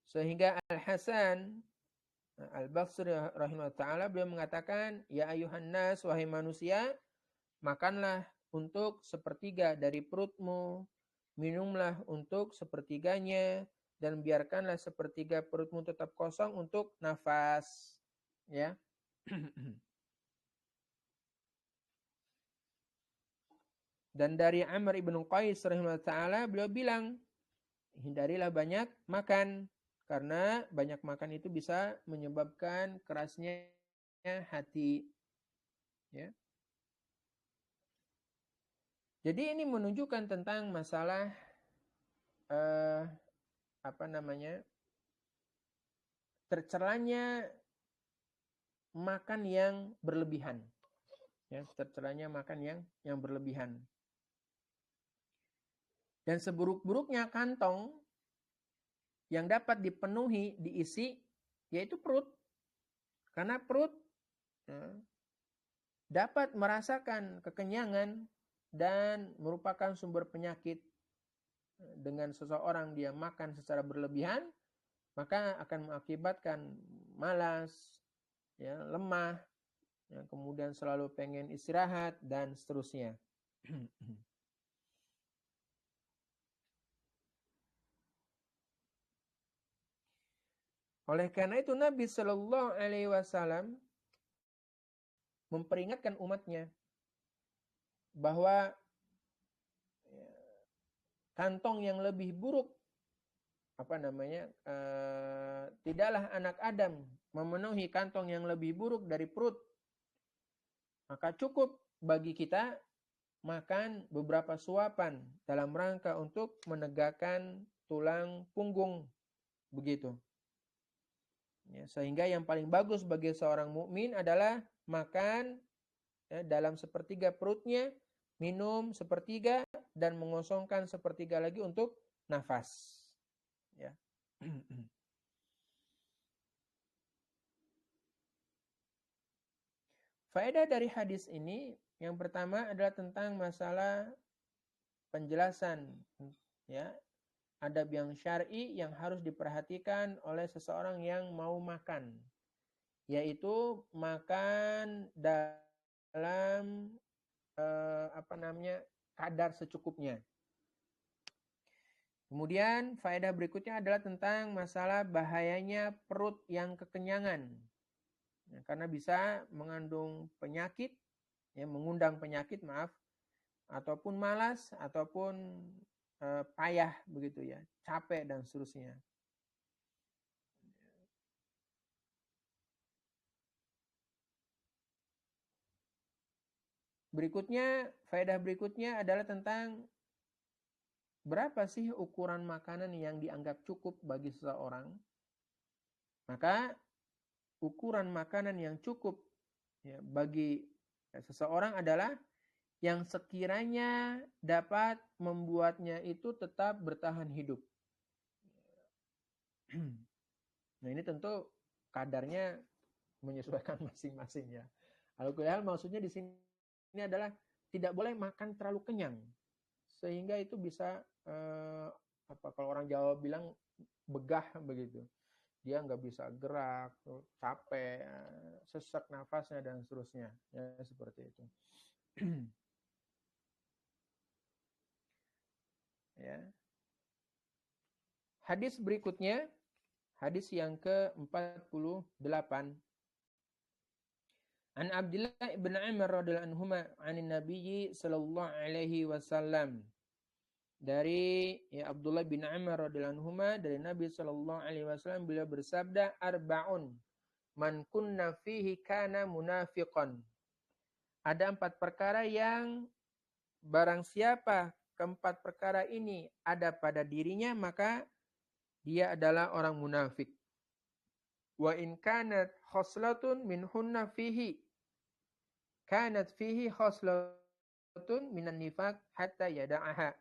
Sehingga Al-Hasan Al-Basri rahimahullah ta'ala beliau mengatakan, ya ayuhan nas, wahai manusia, makanlah untuk sepertiga dari perutmu, minumlah untuk sepertiganya, dan biarkanlah sepertiga perutmu tetap kosong untuk nafas. Ya. Dan dari Amr ibn Qais rahimahullah ta'ala beliau bilang, hindarilah banyak makan, karena banyak makan itu bisa menyebabkan kerasnya hati. Ya. Jadi ini menunjukkan tentang masalah tercelanya makan yang berlebihan. Ya, tercelanya makan yang berlebihan. Dan seburuk-buruknya kantong yang dapat dipenuhi, diisi, yaitu perut. Karena perut dapat merasakan kekenyangan dan merupakan sumber penyakit. Dengan seseorang dia makan secara berlebihan, maka akan mengakibatkan malas, ya, lemah, ya, kemudian selalu pengen istirahat, dan seterusnya. Oleh karena itu Nabi Shallallahu Alaihi Wasallam memperingatkan umatnya bahwa kantong yang lebih buruk, tidaklah anak Adam memenuhi kantong yang lebih buruk dari perut. Maka cukup bagi kita makan beberapa suapan dalam rangka untuk menegakkan tulang punggung, begitu. Ya, sehingga yang paling bagus bagi seorang mukmin adalah makan, ya, dalam sepertiga perutnya, minum sepertiga, dan mengosongkan sepertiga lagi untuk nafas. Ya. Faedah dari hadis ini yang pertama adalah tentang masalah penjelasan, ya, adab yang syar'i yang harus diperhatikan oleh seseorang yang mau makan, yaitu makan dalam kadar secukupnya. Kemudian faedah berikutnya adalah tentang masalah bahayanya perut yang kekenyangan, ya, karena bisa mengandung penyakit, ya, mengundang penyakit, ataupun malas, ataupun payah, begitu ya, capek dan seterusnya. Faedah berikutnya adalah tentang berapa sih ukuran makanan yang dianggap cukup bagi seseorang. Maka ukuran makanan yang cukup, ya, bagi seseorang adalah yang sekiranya dapat membuatnya itu tetap bertahan hidup. Nah, ini tentu kadarnya menyesuaikan masing-masing, ya. Al-Qur'an maksudnya di sini adalah tidak boleh makan terlalu kenyang, sehingga itu bisa kalau orang Jawa bilang begah begitu. Dia nggak bisa gerak, capek, sesak nafasnya dan seterusnya. Ya, seperti itu. Ya. Hadis berikutnya, hadis yang ke-48. An Abdullah ibn Umar radhiyallahu anhuma 'anin Nabi sallallahu alaihi wasallam. Dari Abdullah bin Umar radhiyallahu anhuma dari Nabi sallallahu alaihi wasallam, beliau bersabda, arba'un man kunna fihi kana munafiqan. Ada 4 perkara yang barang siapa keempat perkara ini ada pada dirinya, maka dia adalah orang munafik. Wa in kanat khoslatun minhunna fihi kanat fihi khoslatun minan nifaq hatta yada'aha.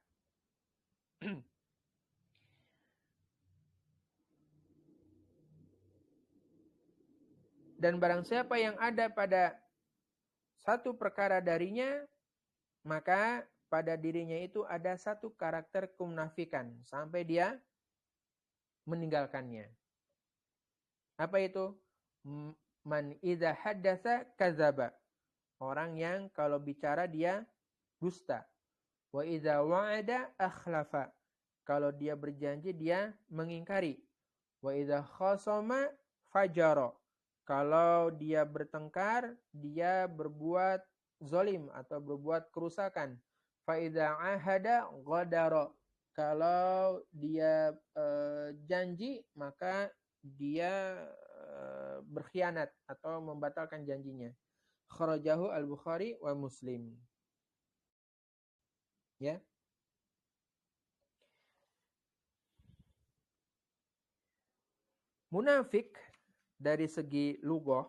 Dan barang siapa yang ada pada satu perkara darinya, maka pada dirinya itu ada satu karakter kemunafikan sampai dia meninggalkannya. Apa itu? Man idza haddatsa kadzaba. Orang yang kalau bicara dia dusta. Wa idza wa'ada akhlafa. Kalau dia berjanji dia mengingkari. Wa idza khasama fajara. Kalau dia bertengkar dia berbuat zalim atau berbuat kerusakan. Fa idza ahada ghadara. Kalau dia janji maka dia berkhianat atau membatalkan janjinya. Kharajahu al-Bukhari wa Muslim. Ya. Munafik dari segi lughah,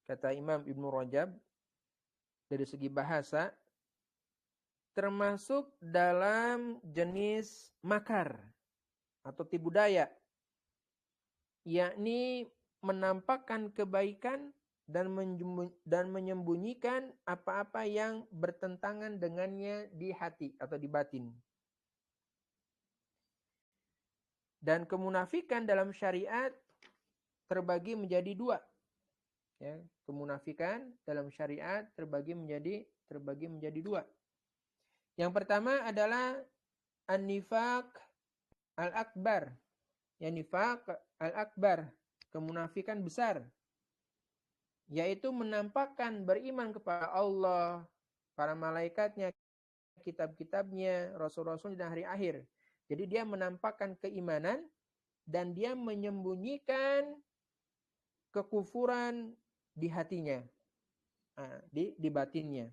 kata Imam Ibnu Rajab, dari segi bahasa termasuk dalam jenis makar atau tipu daya, yakni menampakkan kebaikan dan menyembunyikan apa-apa yang bertentangan dengannya di hati atau di batin. Dan kemunafikan dalam syariat terbagi menjadi 2. Ya, kemunafikan dalam syariat terbagi menjadi 2. Yang pertama adalah an-nifaq al-akbar. Ya, nifaq al-akbar, kemunafikan besar, yaitu menampakkan beriman kepada Allah, para malaikatnya, kitab-kitabnya, rasul-rasul dan hari akhir. Jadi dia menampakkan keimanan dan dia menyembunyikan kekufuran di hatinya, di batinnya.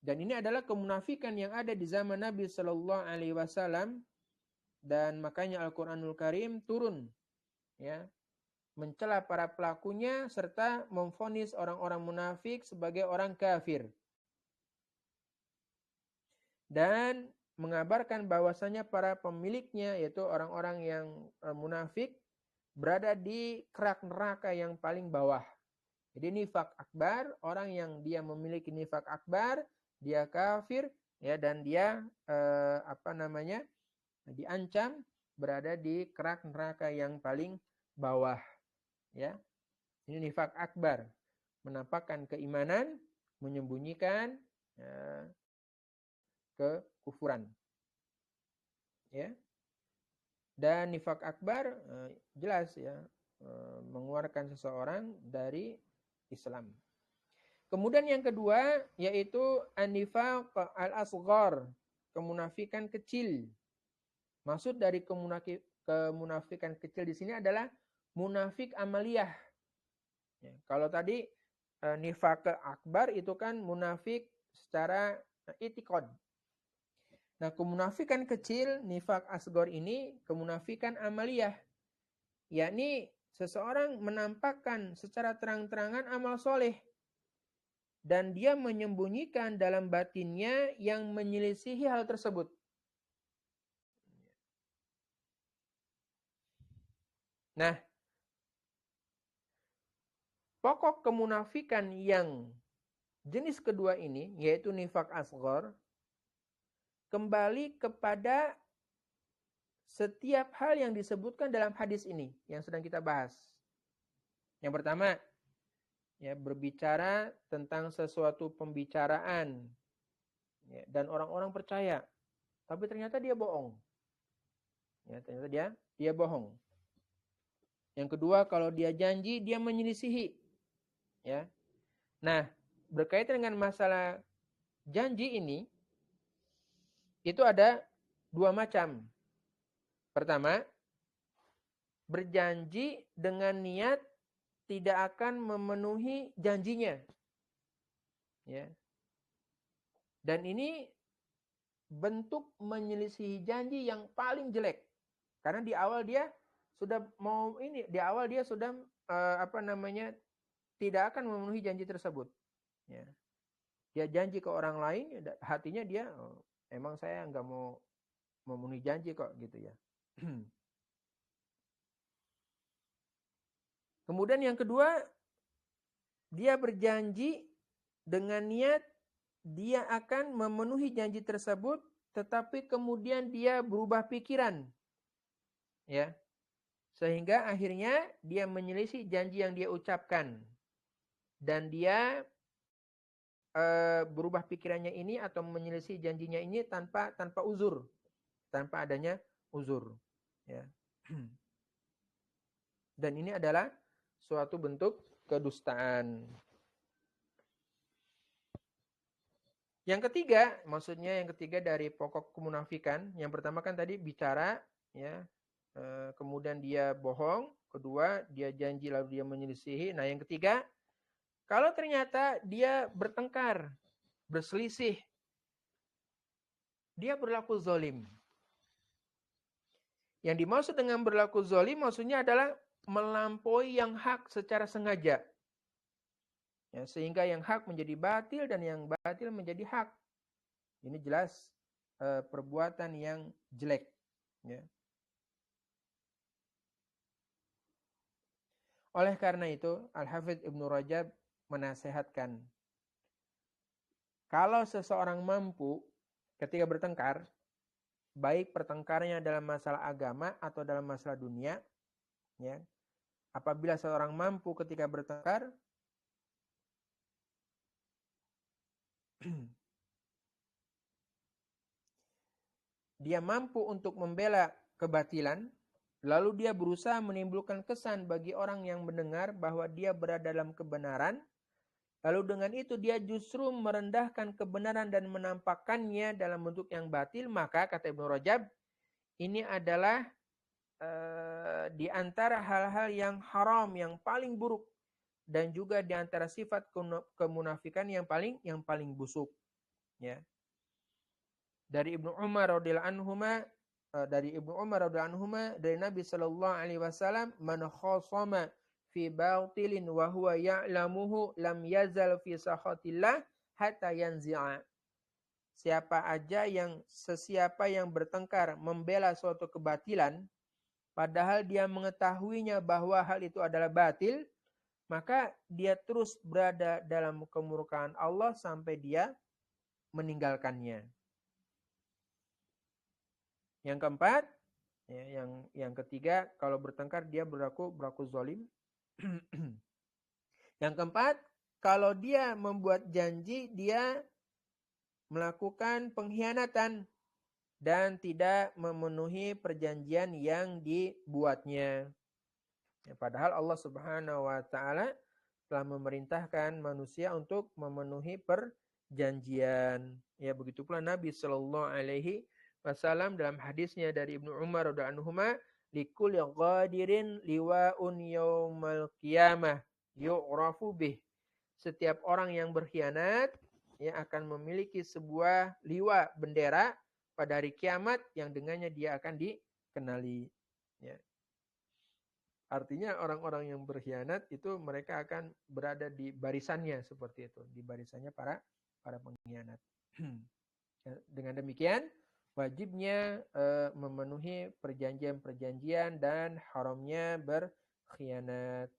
Dan ini adalah kemunafikan yang ada di zaman Nabi Sallallahu Alaihi Wasallam, dan makanya Al-Quranul Karim turun, ya, mencela para pelakunya serta memvonis orang-orang munafik sebagai orang kafir. Dan mengabarkan bahwasanya para pemiliknya, yaitu orang-orang yang munafik, berada di kerak neraka yang paling bawah. Jadi nifak akbar, orang yang dia memiliki nifak akbar, dia kafir, ya, dan dia diancam berada di kerak neraka yang paling bawah. Ya, ini nifak akbar, menampakkan keimanan, menyembunyikan kekufuran. Ya. Dan nifak akbar jelas, ya, mengeluarkan seseorang dari Islam. Kemudian yang kedua yaitu an-nifaq al-asghar, kemunafikan kecil. Maksud dari kemunafikan kecil di sini adalah munafik amaliyah. Ya, kalau tadi nifaq akbar itu kan munafik secara i'tiqad. Nah, kemunafikan kecil, nifaq asghar ini kemunafikan amaliyah, yakni seseorang menampakkan secara terang-terangan amal soleh dan dia menyembunyikan dalam batinnya yang menyelisihi hal tersebut. Nah, pokok kemunafikan yang jenis kedua ini, yaitu nifaq asghar, kembali kepada setiap hal yang disebutkan dalam hadis ini yang sedang kita bahas. Yang pertama, ya, berbicara tentang sesuatu pembicaraan, ya, dan orang-orang percaya, tapi ternyata dia bohong. Ya, ternyata dia bohong. Yang kedua, kalau dia janji, dia menyelisihi. Ya. Nah, berkaitan dengan masalah janji ini, itu ada dua macam. Pertama, berjanji dengan niat tidak akan memenuhi janjinya. Ya. Dan ini bentuk menyelisihi janji yang paling jelek. Karena di awal dia sudah tidak akan memenuhi janji tersebut. Ya. Dia janji ke orang lain, hatinya dia, emang saya nggak mau memenuhi janji kok, gitu ya. Kemudian yang kedua, dia berjanji dengan niat dia akan memenuhi janji tersebut, tetapi kemudian dia berubah pikiran. Ya. Sehingga akhirnya dia menyelisih janji yang dia ucapkan. Dan dia berubah pikirannya ini atau menyelisih janjinya ini tanpa uzur. Tanpa adanya uzur. Ya. Dan ini adalah suatu bentuk kedustaan. Yang ketiga dari pokok kemunafikan, yang pertama kan tadi bicara, ya, kemudian dia bohong, kedua dia janji lalu dia menyelisihi. Nah, yang ketiga, kalau ternyata dia bertengkar, berselisih, dia berlaku zalim. Yang dimaksud dengan berlaku zalim maksudnya adalah melampaui yang hak secara sengaja. Ya, sehingga yang hak menjadi batil dan yang batil menjadi hak. Ini jelas perbuatan yang jelek. Ya. Oleh karena itu, Al-Hafidz Ibnu Rajab menasehatkan, kalau seseorang mampu ketika bertengkar, baik pertengkarnya dalam masalah agama atau dalam masalah dunia, ya, apabila seorang mampu ketika bertengkar, dia mampu untuk membela kebatilan, lalu dia berusaha menimbulkan kesan bagi orang yang mendengar bahwa dia berada dalam kebenaran, lalu dengan itu dia justru merendahkan kebenaran dan menampakkannya dalam bentuk yang batil, maka kata Ibnu Rajab, ini adalah di antara hal-hal yang haram, yang paling buruk, dan juga di antara sifat kemunafikan yang paling busuk. Ya. Dari Ibnu Umar radhiyallahu anhuma, dari Nabi sallallahu alaihi wasallam, man khasama fi batilin wa huwa ya'lamuhu lam yazal fi sakhatillah hatta yanzi'a. Sesiapa yang bertengkar membela suatu kebatilan padahal dia mengetahuinya bahwa hal itu adalah batil, maka dia terus berada dalam kemurkaan Allah sampai dia meninggalkannya. Yang keempat, ya, yang ketiga, kalau bertengkar dia berlaku zalim. Yang keempat, kalau dia membuat janji, dia melakukan pengkhianatan dan tidak memenuhi perjanjian yang dibuatnya. Ya, padahal Allah Subhanahu wa taala telah memerintahkan manusia untuk memenuhi perjanjian. Ya, begitu pula Nabi sallallahu alaihi wasallam dalam hadisnya dari Ibnu Umar radhiyallahu anhuma, likulli ghadirin liwa'un yaumal qiyamah yu'rafu bih. Setiap orang yang berkhianat ya akan memiliki sebuah liwa, bendera pada hari kiamat yang dengannya dia akan dikenali. Ya. Artinya orang-orang yang berkhianat itu mereka akan berada di barisannya seperti itu, di barisannya para pengkhianat. Dengan demikian wajibnya memenuhi perjanjian-perjanjian dan haramnya berkhianat.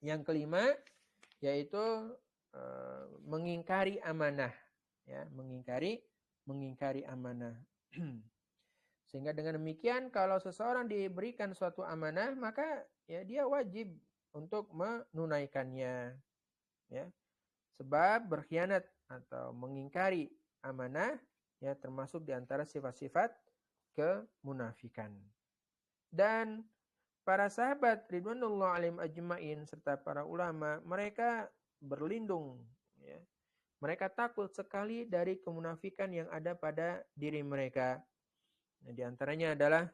Yang kelima yaitu mengingkari amanah, ya, mengingkari amanah. Sehingga dengan demikian kalau seseorang diberikan suatu amanah, maka ya dia wajib untuk menunaikannya. Ya. Sebab berkhianat atau mengingkari amanah ya termasuk di antara sifat-sifat kemunafikan. Dan para sahabat ridwanullah alaihim ajmain serta para ulama, mereka berlindung ya. Mereka takut sekali dari kemunafikan yang ada pada diri mereka. Nah, di antaranya adalah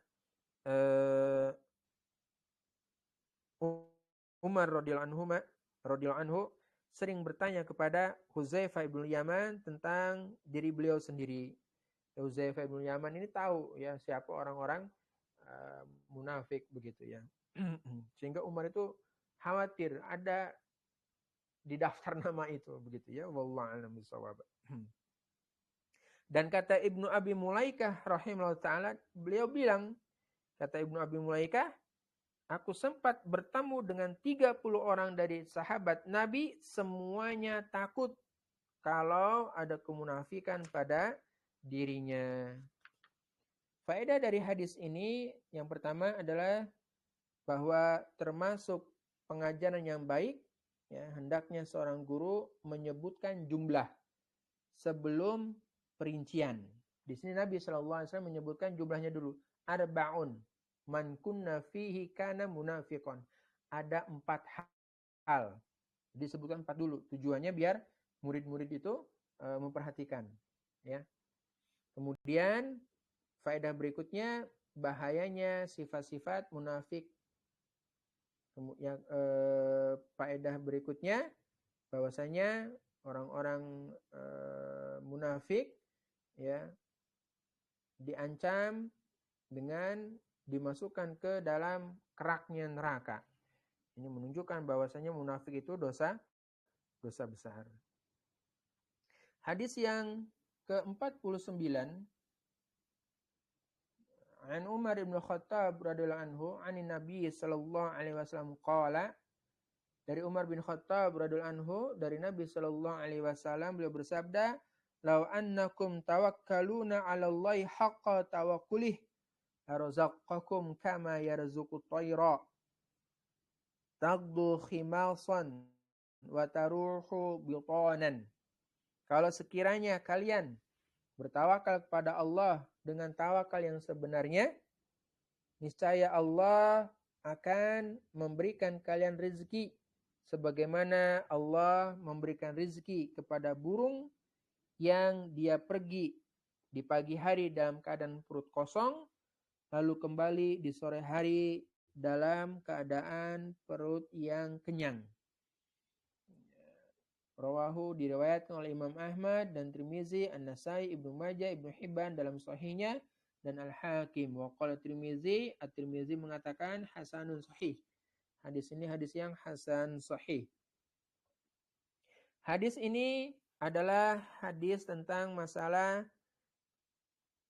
Umar radhiyallahu anhu sering bertanya kepada Hudzaifah bin Yaman tentang diri beliau sendiri. Hudzaifah bin Yaman ini tahu ya siapa orang-orang munafik begitu ya. Sehingga Umar itu khawatir ada di daftar nama itu begitu ya. Wallahu a'lam bishawab. Dan kata Ibnu Abi Mulaikah rahimahullah taala, beliau bilang, kata Ibnu Abi Mulaikah, aku sempat bertemu dengan 30 orang dari sahabat Nabi, semuanya takut kalau ada kemunafikan pada dirinya. Faedah dari hadis ini yang pertama adalah bahwa termasuk pengajaran yang baik, ya, hendaknya seorang guru menyebutkan jumlah sebelum perincian. Di sini Nabi SAW menyebutkan jumlahnya dulu. Arba'un. Man kunna fihi kana munafiqon. Ada 4 hal. Disebutkan 4 dulu. Tujuannya biar murid-murid itu memperhatikan. Ya. Kemudian faedah berikutnya bahayanya sifat-sifat munafik. Yang faedah berikutnya bahwasanya orang-orang munafik ya diancam dengan dimasukkan ke dalam keraknya neraka. Ini menunjukkan bahwasanya munafik itu dosa besar. Hadis yang ke-49 An Umar bin Khattab radhiyallahu anhu anin Nabi sallallahu alaihi wasallam qala, dari Umar bin Khattab radhiyallahu anhu dari Nabi sallallahu alaihi wasallam beliau bersabda, "Lau annakum tawakkaluna 'ala Allahi haqqa tawakkulih, larzaqakum kama yarzuqut tayra, taghdu khimasan wa taruhu bitanan." Kalau sekiranya kalian bertawakal kepada Allah dengan tawakal yang sebenarnya, niscaya Allah akan memberikan kalian rezeki sebagaimana Allah memberikan rezeki kepada burung yang dia pergi di pagi hari dalam keadaan perut kosong, lalu kembali di sore hari dalam keadaan perut yang kenyang. Rawahu diriwayatkan oleh Imam Ahmad dan Tirmizi, An-Nasai, Ibnu Majah, Ibnu Hibban dalam sahihnya dan Al-Hakim. Wa qala Tirmizi, At-Tirmizi mengatakan hasanun sahih. Hadis ini hadis yang hasan sahih. Hadis ini adalah hadis tentang masalah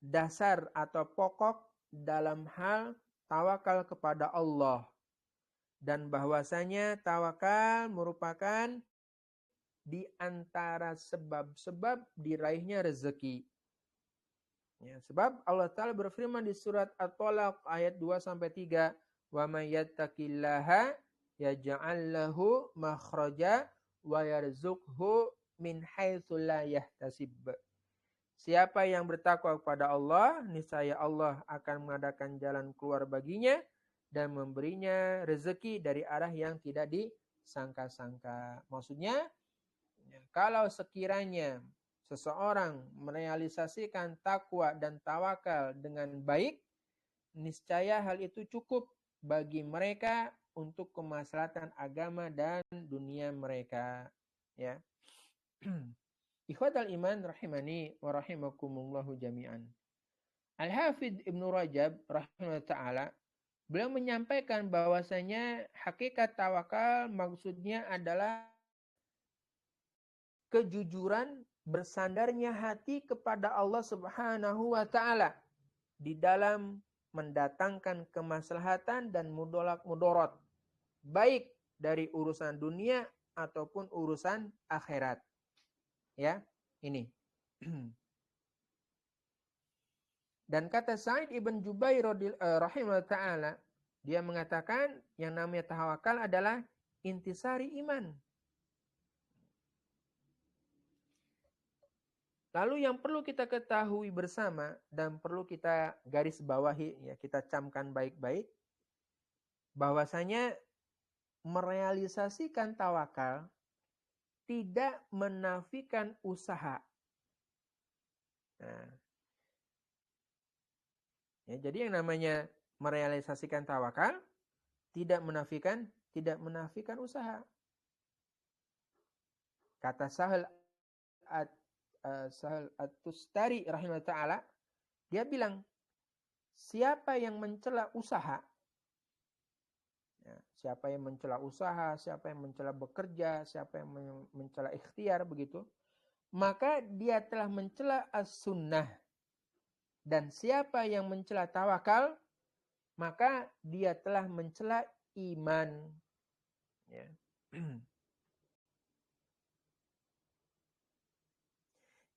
dasar atau pokok dalam hal tawakal kepada Allah. Dan bahwasanya tawakal merupakan di antara sebab-sebab diraihnya rezeki. Ya, sebab Allah Ta'ala berfirman di surat At-Talaq ayat 2-3, "Wa may yattaqillaha yaj'al lahu makhraja wa yarzuqhu min haitsu la yahtasib." Siapa yang bertakwa kepada Allah, niscaya Allah akan mengadakan jalan keluar baginya dan memberinya rezeki dari arah yang tidak disangka-sangka. Maksudnya, kalau sekiranya seseorang merealisasikan takwa dan tawakal dengan baik, niscaya hal itu cukup bagi mereka untuk kemaslahatan agama dan dunia mereka. Ya. Ikhwatal iman rahimani wa rahimakumullahu jami'an. Al-Hafidh Ibnu Rajab rahimahullah ta'ala, beliau menyampaikan bahwasanya hakikat tawakal maksudnya adalah kejujuran bersandarnya hati kepada Allah Subhanahu wa taala di dalam mendatangkan kemaslahatan dan mudarat baik dari urusan dunia ataupun urusan akhirat. Ya, ini. Dan kata Sa'id ibn Jubair rahimahullah ta'ala, dia mengatakan yang namanya tawakal adalah intisari iman. Lalu yang perlu kita ketahui bersama dan perlu kita garis bawahi, ya kita camkan baik-baik, bahwasanya merealisasikan tawakal tidak menafikan usaha. Nah, ya, jadi yang namanya merealisasikan tawakal tidak menafikan usaha. Kata Sahal At-Tustari rahimahullah ta'ala, dia bilang, siapa yang mencela usaha, ya, siapa yang mencela usaha, siapa yang mencela bekerja, siapa yang mencela ikhtiar, begitu, maka dia telah mencela as-sunnah. Dan siapa yang mencela tawakal, maka dia telah mencela iman. Ya.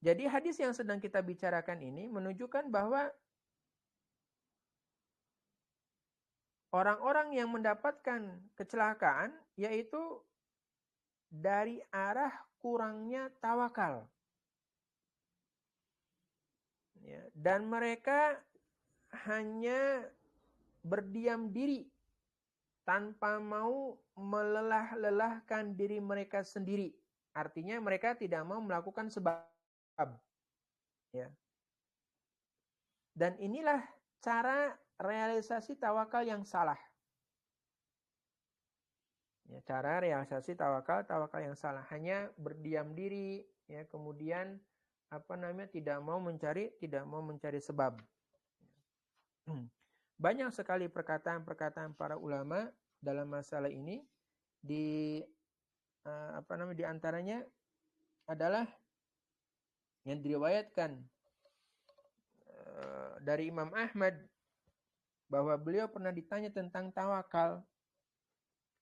Jadi hadis yang sedang kita bicarakan ini menunjukkan bahwa orang-orang yang mendapatkan kecelakaan yaitu dari arah kurangnya tawakal. Ya, dan mereka hanya berdiam diri tanpa mau melelah-lelahkan diri mereka sendiri. Artinya mereka tidak mau melakukan sebab. Ya. Dan inilah cara realisasi tawakal yang salah. Ya, cara realisasi tawakal yang salah. Hanya berdiam diri, ya, kemudian tidak mau mencari sebab. Banyak sekali perkataan-perkataan para ulama dalam masalah ini. Di antaranya adalah yang diriwayatkan dari Imam Ahmad bahwa beliau pernah ditanya tentang tawakal.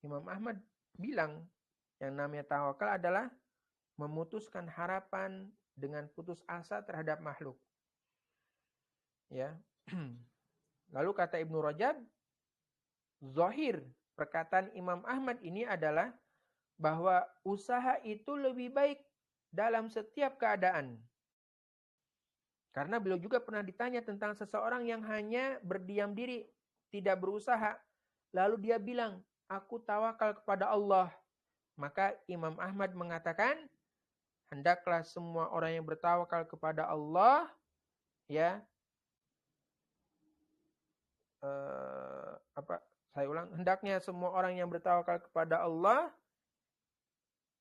Imam Ahmad bilang yang namanya tawakal adalah memutuskan harapan dengan putus asa terhadap makhluk. Ya. Lalu kata Ibnu Rajab, zahir perkataan Imam Ahmad ini adalah bahwa usaha itu lebih baik dalam setiap keadaan. Karena beliau juga pernah ditanya tentang seseorang yang hanya berdiam diri, tidak berusaha. Lalu dia bilang, aku tawakal kepada Allah. Maka Imam Ahmad mengatakan, hendaklah semua orang yang bertawakal kepada Allah, ya, hendaknya semua orang yang bertawakal kepada Allah,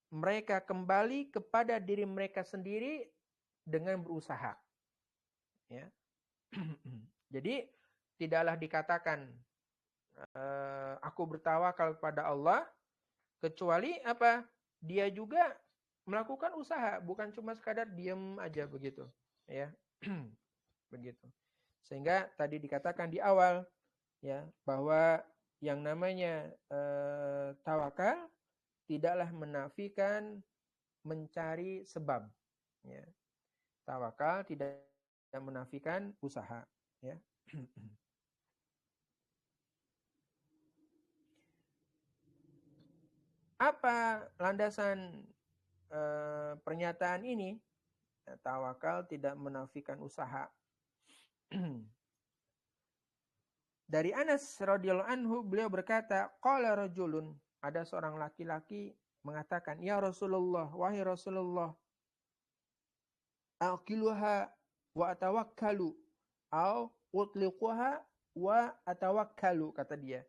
mereka kembali kepada diri mereka sendiri dengan berusaha. Ya. Jadi tidaklah dikatakan aku bertawakal kepada Allah kecuali apa? Dia juga melakukan usaha, bukan cuma sekadar diam aja begitu, ya. Begitu. Sehingga tadi dikatakan di awal, ya, bahwa yang namanya tawakal tidaklah menafikan mencari sebab, ya. Tawakal tidak menafikan usaha, ya. Apa landasan pernyataan ini? Tawakal tidak menafikan usaha. Dari Anas radhiyallahu anhu, beliau berkata, qala rajulun, ada seorang laki-laki mengatakan, ya Rasulullah, wahai Rasulullah, aqiluha wa atawakkalu au utliquha wa atawakkalu, kata dia.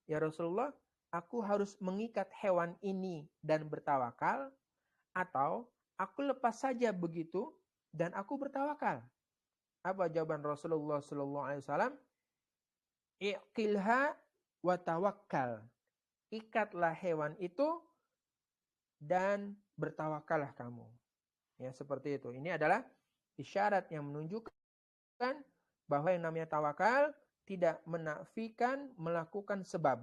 Ya Rasulullah, aku harus mengikat hewan ini dan bertawakal, atau aku lepas saja begitu dan aku bertawakal. Apa jawaban Rasulullah sallallahu alaihi wasallam? Iqilha wa tawakkal. Ikatlah hewan itu dan bertawakallah kamu. Ya, seperti itu. Ini adalah isyarat yang menunjukkan bahwa yang namanya tawakal tidak menafikan melakukan sebab.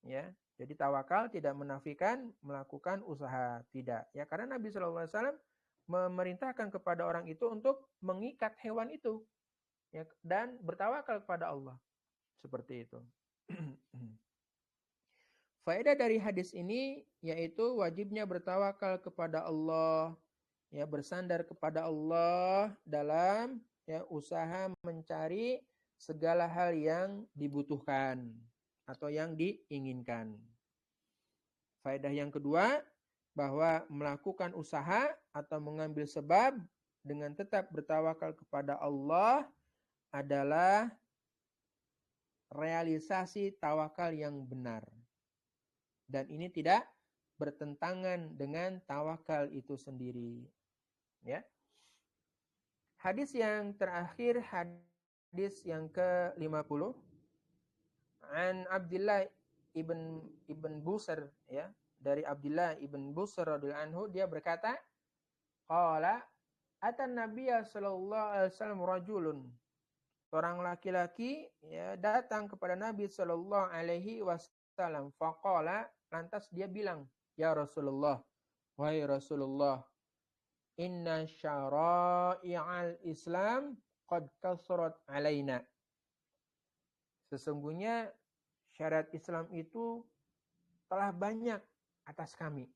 Ya, jadi tawakal tidak menafikan melakukan usaha, tidak. Ya, karena Nabi SAW memerintahkan kepada orang itu untuk mengikat hewan itu. ya, dan bertawakal kepada Allah. Seperti itu. Faedah dari hadis ini yaitu wajibnya bertawakal kepada Allah, ya, bersandar kepada Allah dalam ya usaha mencari segala hal yang dibutuhkan atau yang diinginkan. Faedah yang kedua, bahwa melakukan usaha atau mengambil sebab dengan tetap bertawakal kepada Allah adalah realisasi tawakal yang benar. Dan ini tidak bertentangan dengan tawakal itu sendiri. Ya. Hadis yang terakhir, hadis yang ke-50. An Abdullah ibn Busr, ya, dari Abdullah ibn Busr radhiyallahu anhu, dia berkata, qala atan nabiyya sallallahu alaihi wasallam rajulun. Seorang laki-laki ya datang kepada Nabi sallallahu alaihi wasallam. Faqala, lantas dia bilang, ya Rasulullah, wahai Rasulullah, inna syara'i'al Islam qad kasrat alaina. Sesungguhnya syariat Islam itu telah banyak atas kami.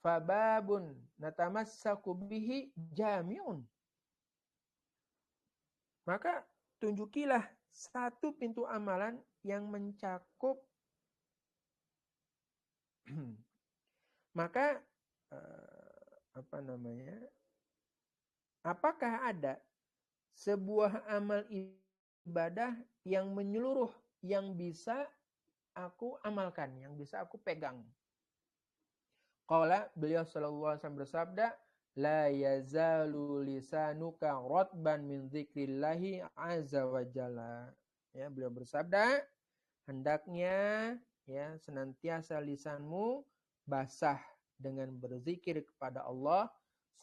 Fababun natamassaku bihi jami'un. Maka tunjukilah satu pintu amalan yang mencakup maka apakah ada sebuah amal ibadah yang menyeluruh yang bisa aku amalkan, yang bisa aku pegang? Qala, beliau sallallahu alaihi wasallam bersabda, la yazalu lisanuka ratban min dzikrillahi azza wa jalla. Ya, beliau bersabda, hendaknya ya senantiasa lisanmu basah dengan berzikir kepada Allah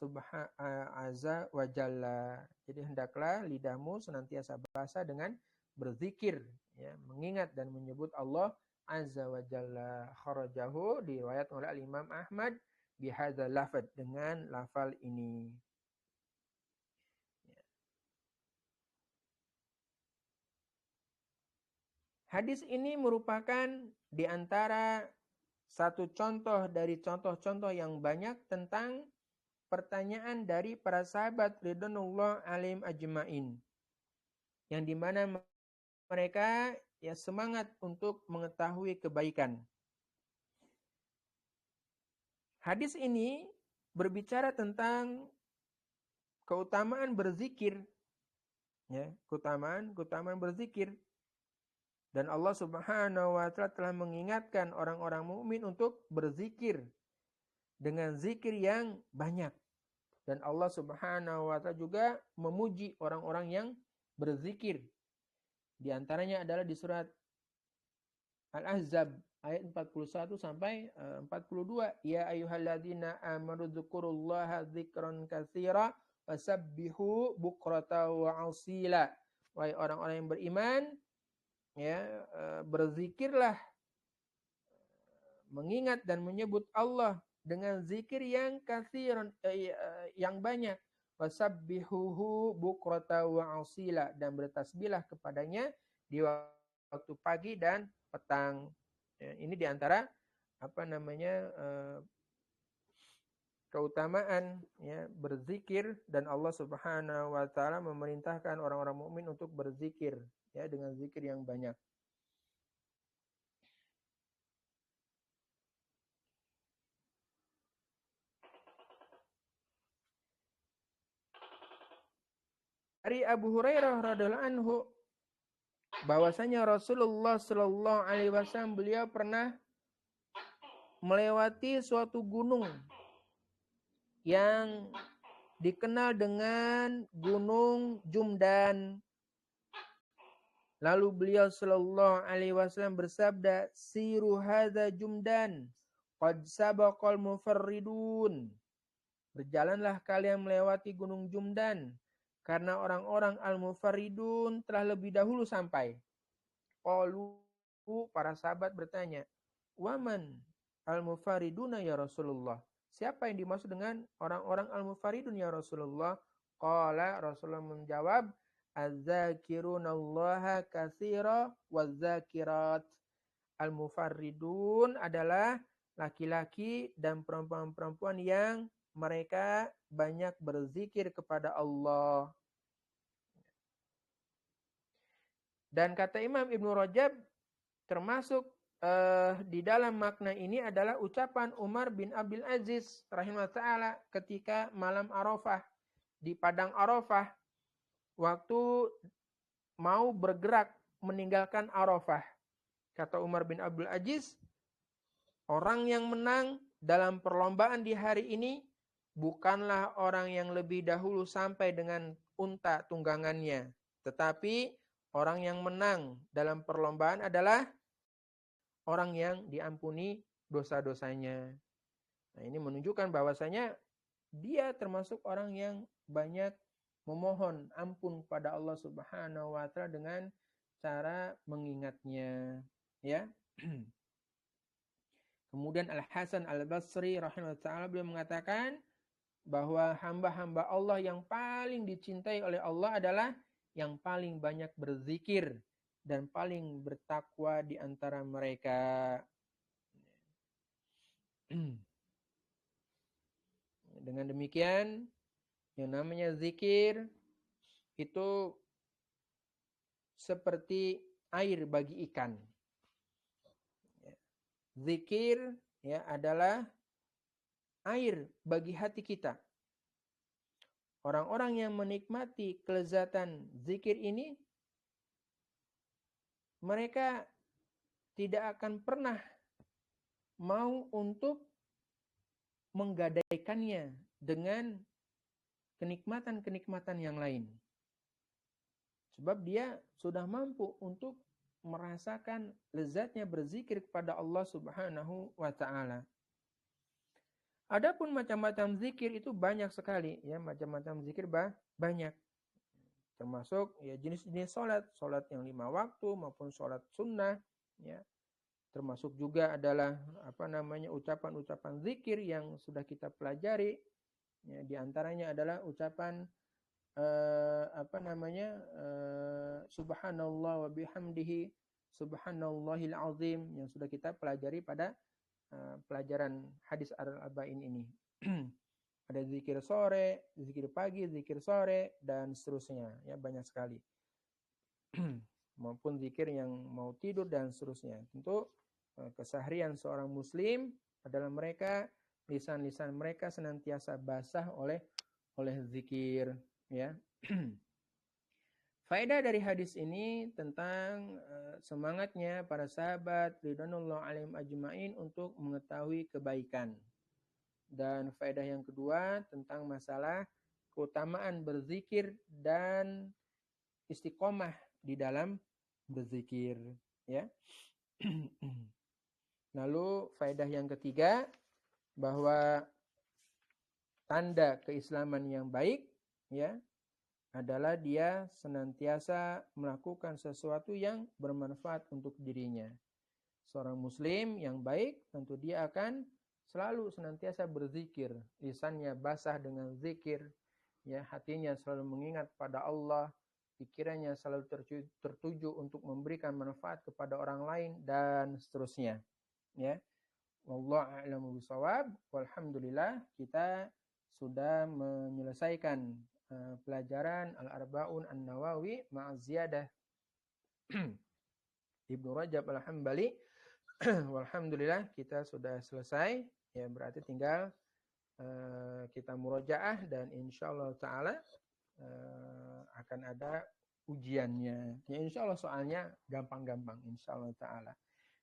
subhanahu azza wa jalla. Jadi hendaklah lidahmu senantiasa basah dengan berzikir, ya, mengingat dan menyebut Allah azza wa jalla. Kharajahu, diriwayatkan oleh Imam Ahmad bihadzal lafaz, dengan lafal ini. Hadis ini merupakan di antara satu contoh dari contoh-contoh yang banyak tentang pertanyaan dari para sahabat ridwanullah alaihim ajmain, yang dimana mereka ya semangat untuk mengetahui kebaikan. Hadis ini berbicara tentang keutamaan berzikir, ya, keutamaan berzikir. Dan Allah Subhanahu wa taala telah mengingatkan orang-orang mukmin untuk berzikir dengan zikir yang banyak. Dan Allah Subhanahu wa taala juga memuji orang-orang yang berzikir. Di antaranya adalah di surat Al-Ahzab ayat 41 sampai 42. Ya ayyuhalladzina amanu dzkurullaha dzikran katsira wasabbihu bukrata wa asila. Wahai orang-orang yang beriman, ya, berzikirlah, mengingat dan menyebut Allah dengan zikir yang katsiran, yang banyak. Wasabbihuhu bukrata wa asila, dan bertasbihlah kepadanya di waktu pagi dan petang. Ya, ini diantara keutamaan ya berzikir, dan Allah Subhanahu wa taala memerintahkan orang-orang mukmin untuk berzikir ya dengan zikir yang banyak. Dari Abu Hurairah radhiallahu anhu bahwasanya Rasulullah Shallallahu alaihi wasallam beliau pernah melewati suatu gunung yang dikenal dengan Gunung Jumdan. Lalu beliau Shallallahu alaihi wasallam bersabda, siru hadza Jumdan qad sabaqal mufarridun. Berjalanlah kalian melewati Gunung Jumdan, karena orang-orang al-mufarridun telah lebih dahulu sampai. Qalu, para sahabat bertanya, waman al-mufarriduna ya Rasulullah? Siapa yang dimaksud dengan orang-orang al-mufarridun ya Rasulullah? Qala, Rasulullah menjawab, Az-zakirunallaha katsira waz-zakirat. Al-mufarridun adalah laki-laki dan perempuan-perempuan yang mereka banyak berzikir kepada Allah. Dan kata Imam Ibnu Rajab, termasuk di dalam makna ini adalah ucapan Umar bin Abdul Aziz rahimahullah ta'ala ketika malam Arafah, di padang Arafah, waktu mau bergerak meninggalkan Arafah. Kata Umar bin Abdul Aziz, orang yang menang dalam perlombaan di hari ini bukanlah orang yang lebih dahulu sampai dengan unta tunggangannya, tetapi orang yang menang dalam perlombaan adalah orang yang diampuni dosa-dosanya. Nah, ini menunjukkan bahwasanya dia termasuk orang yang banyak memohon ampun kepada Allah Subhanahu wa taala dengan cara mengingatnya, ya. Kemudian Al-Hasan Al-Basri rahimahullah taala beliau mengatakan bahwa hamba-hamba Allah yang paling dicintai oleh Allah adalah yang paling banyak berzikir dan paling bertakwa di antara mereka. Dengan demikian, yang namanya zikir itu seperti air bagi ikan. Zikir ya adalah air bagi hati kita. Orang-orang yang menikmati kelezatan zikir ini, mereka tidak akan pernah mau untuk menggadaikannya dengan kenikmatan-kenikmatan yang lain. Sebab dia sudah mampu untuk merasakan lezatnya berzikir kepada Allah Subhanahu wa taala. Adapun macam-macam zikir itu banyak sekali, ya, macam-macam zikir banyak. Termasuk ya jenis-jenis salat yang 5 waktu maupun salat sunnah, ya. Termasuk juga adalah ucapan-ucapan zikir yang sudah kita pelajari. Ya, di antaranya adalah ucapan subhanallah wa bihamdihi subhanallahil azim yang sudah kita pelajari pada pelajaran hadis Al-Arba'in ini. Ada zikir sore, zikir pagi, zikir sore, dan seterusnya. Ya, banyak sekali. Maupun zikir yang mau tidur dan seterusnya. Tentu keseharian seorang muslim adalah mereka, lisan-lisan mereka senantiasa basah oleh zikir. Ya. Faedah dari hadis ini tentang semangatnya para sahabat ridwanullah alaihim ajmain untuk mengetahui kebaikan. Dan faedah yang kedua tentang masalah keutamaan berzikir dan istiqomah di dalam berzikir, ya. Lalu faedah yang ketiga bahwa tanda keislaman yang baik, ya, adalah dia senantiasa melakukan sesuatu yang bermanfaat untuk dirinya. Seorang muslim yang baik tentu dia akan selalu senantiasa berzikir, lisannya basah dengan zikir, ya, hatinya selalu mengingat pada Allah, pikirannya selalu tertuju untuk memberikan manfaat kepada orang lain dan seterusnya, ya. Wallahu a'lamu bishawab. Walhamdulillah kita sudah menyelesaikan pelajaran Al-Arba'un An-Nawawi ma'aziyadah Ibnu Rajab Al-Hambali. Walhamdulillah kita sudah selesai, ya, berarti tinggal kita murojaah dan insyaallah taala akan ada ujiannya. Ya, insyaallah soalnya gampang-gampang insyaallah taala.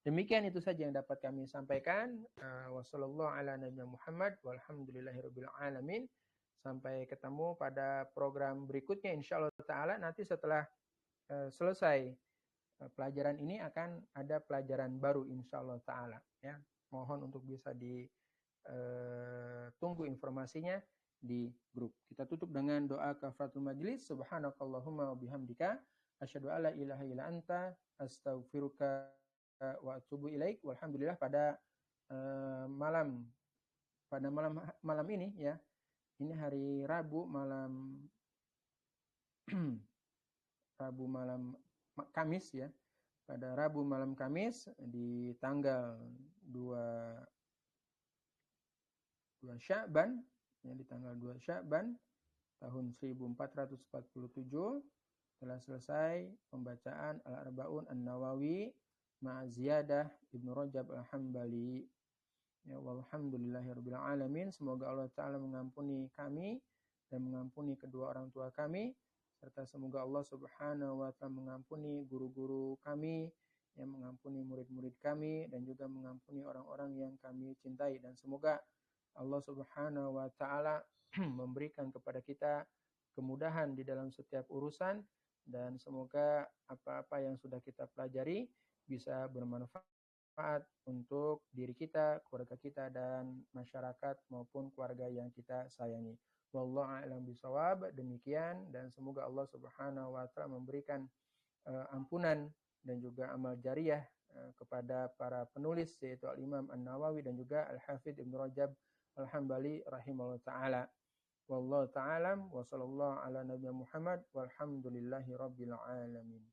Demikian itu saja yang dapat kami sampaikan. Wassallallahu ala nabiyina Muhammad walhamdulillahirabbil alamin. Sampai ketemu pada program berikutnya insyaallah taala. Nanti setelah selesai pelajaran ini akan ada pelajaran baru insyaallah taala, ya. Mohon untuk bisa tunggu informasinya di grup. Kita tutup dengan doa kafaratul majlis. Subhanakallahumma wa bihamdika asyhadu alla ilaha illa anta astaghfiruka wa atubu ilaik. Walhamdulillah pada malam ini, ya. Ini hari Rabu malam Rabu malam Kamis ya. Pada Rabu malam Kamis di tanggal 2 Sya'ban, ya, di tanggal 2 Sya'ban tahun 1447 telah selesai pembacaan Al-Arba'un An-Nawawi Ma'ziyadah Ibnu Rajab Al-Hambali. Ya, walhamdulillahirabbil alamin. Semoga Allah Ta'ala mengampuni kami dan mengampuni kedua orang tua kami, serta semoga Allah Subhanahu wa Ta'ala mengampuni guru-guru kami, yang mengampuni murid-murid kami, dan juga mengampuni orang-orang yang kami cintai. Dan semoga Allah Subhanahu wa Ta'ala memberikan kepada kita kemudahan di dalam setiap urusan, dan semoga apa-apa yang sudah kita pelajari bisa bermanfaat untuk diri kita, keluarga kita, dan masyarakat maupun keluarga yang kita sayangi. Wallahu a'lam bishawab. Demikian, dan semoga Allah Subhanahu wa Ta'ala memberikan ampunan dan juga amal jariah kepada para penulis, yaitu Al-Imam An-Nawawi dan juga Al-Hafidz Ibnu Rajab Al-Hambali rahimahullah ta'ala. Wallahu ta'ala wa sallallahu ala nabiyina Muhammad walhamdulillahi rabbil alamin.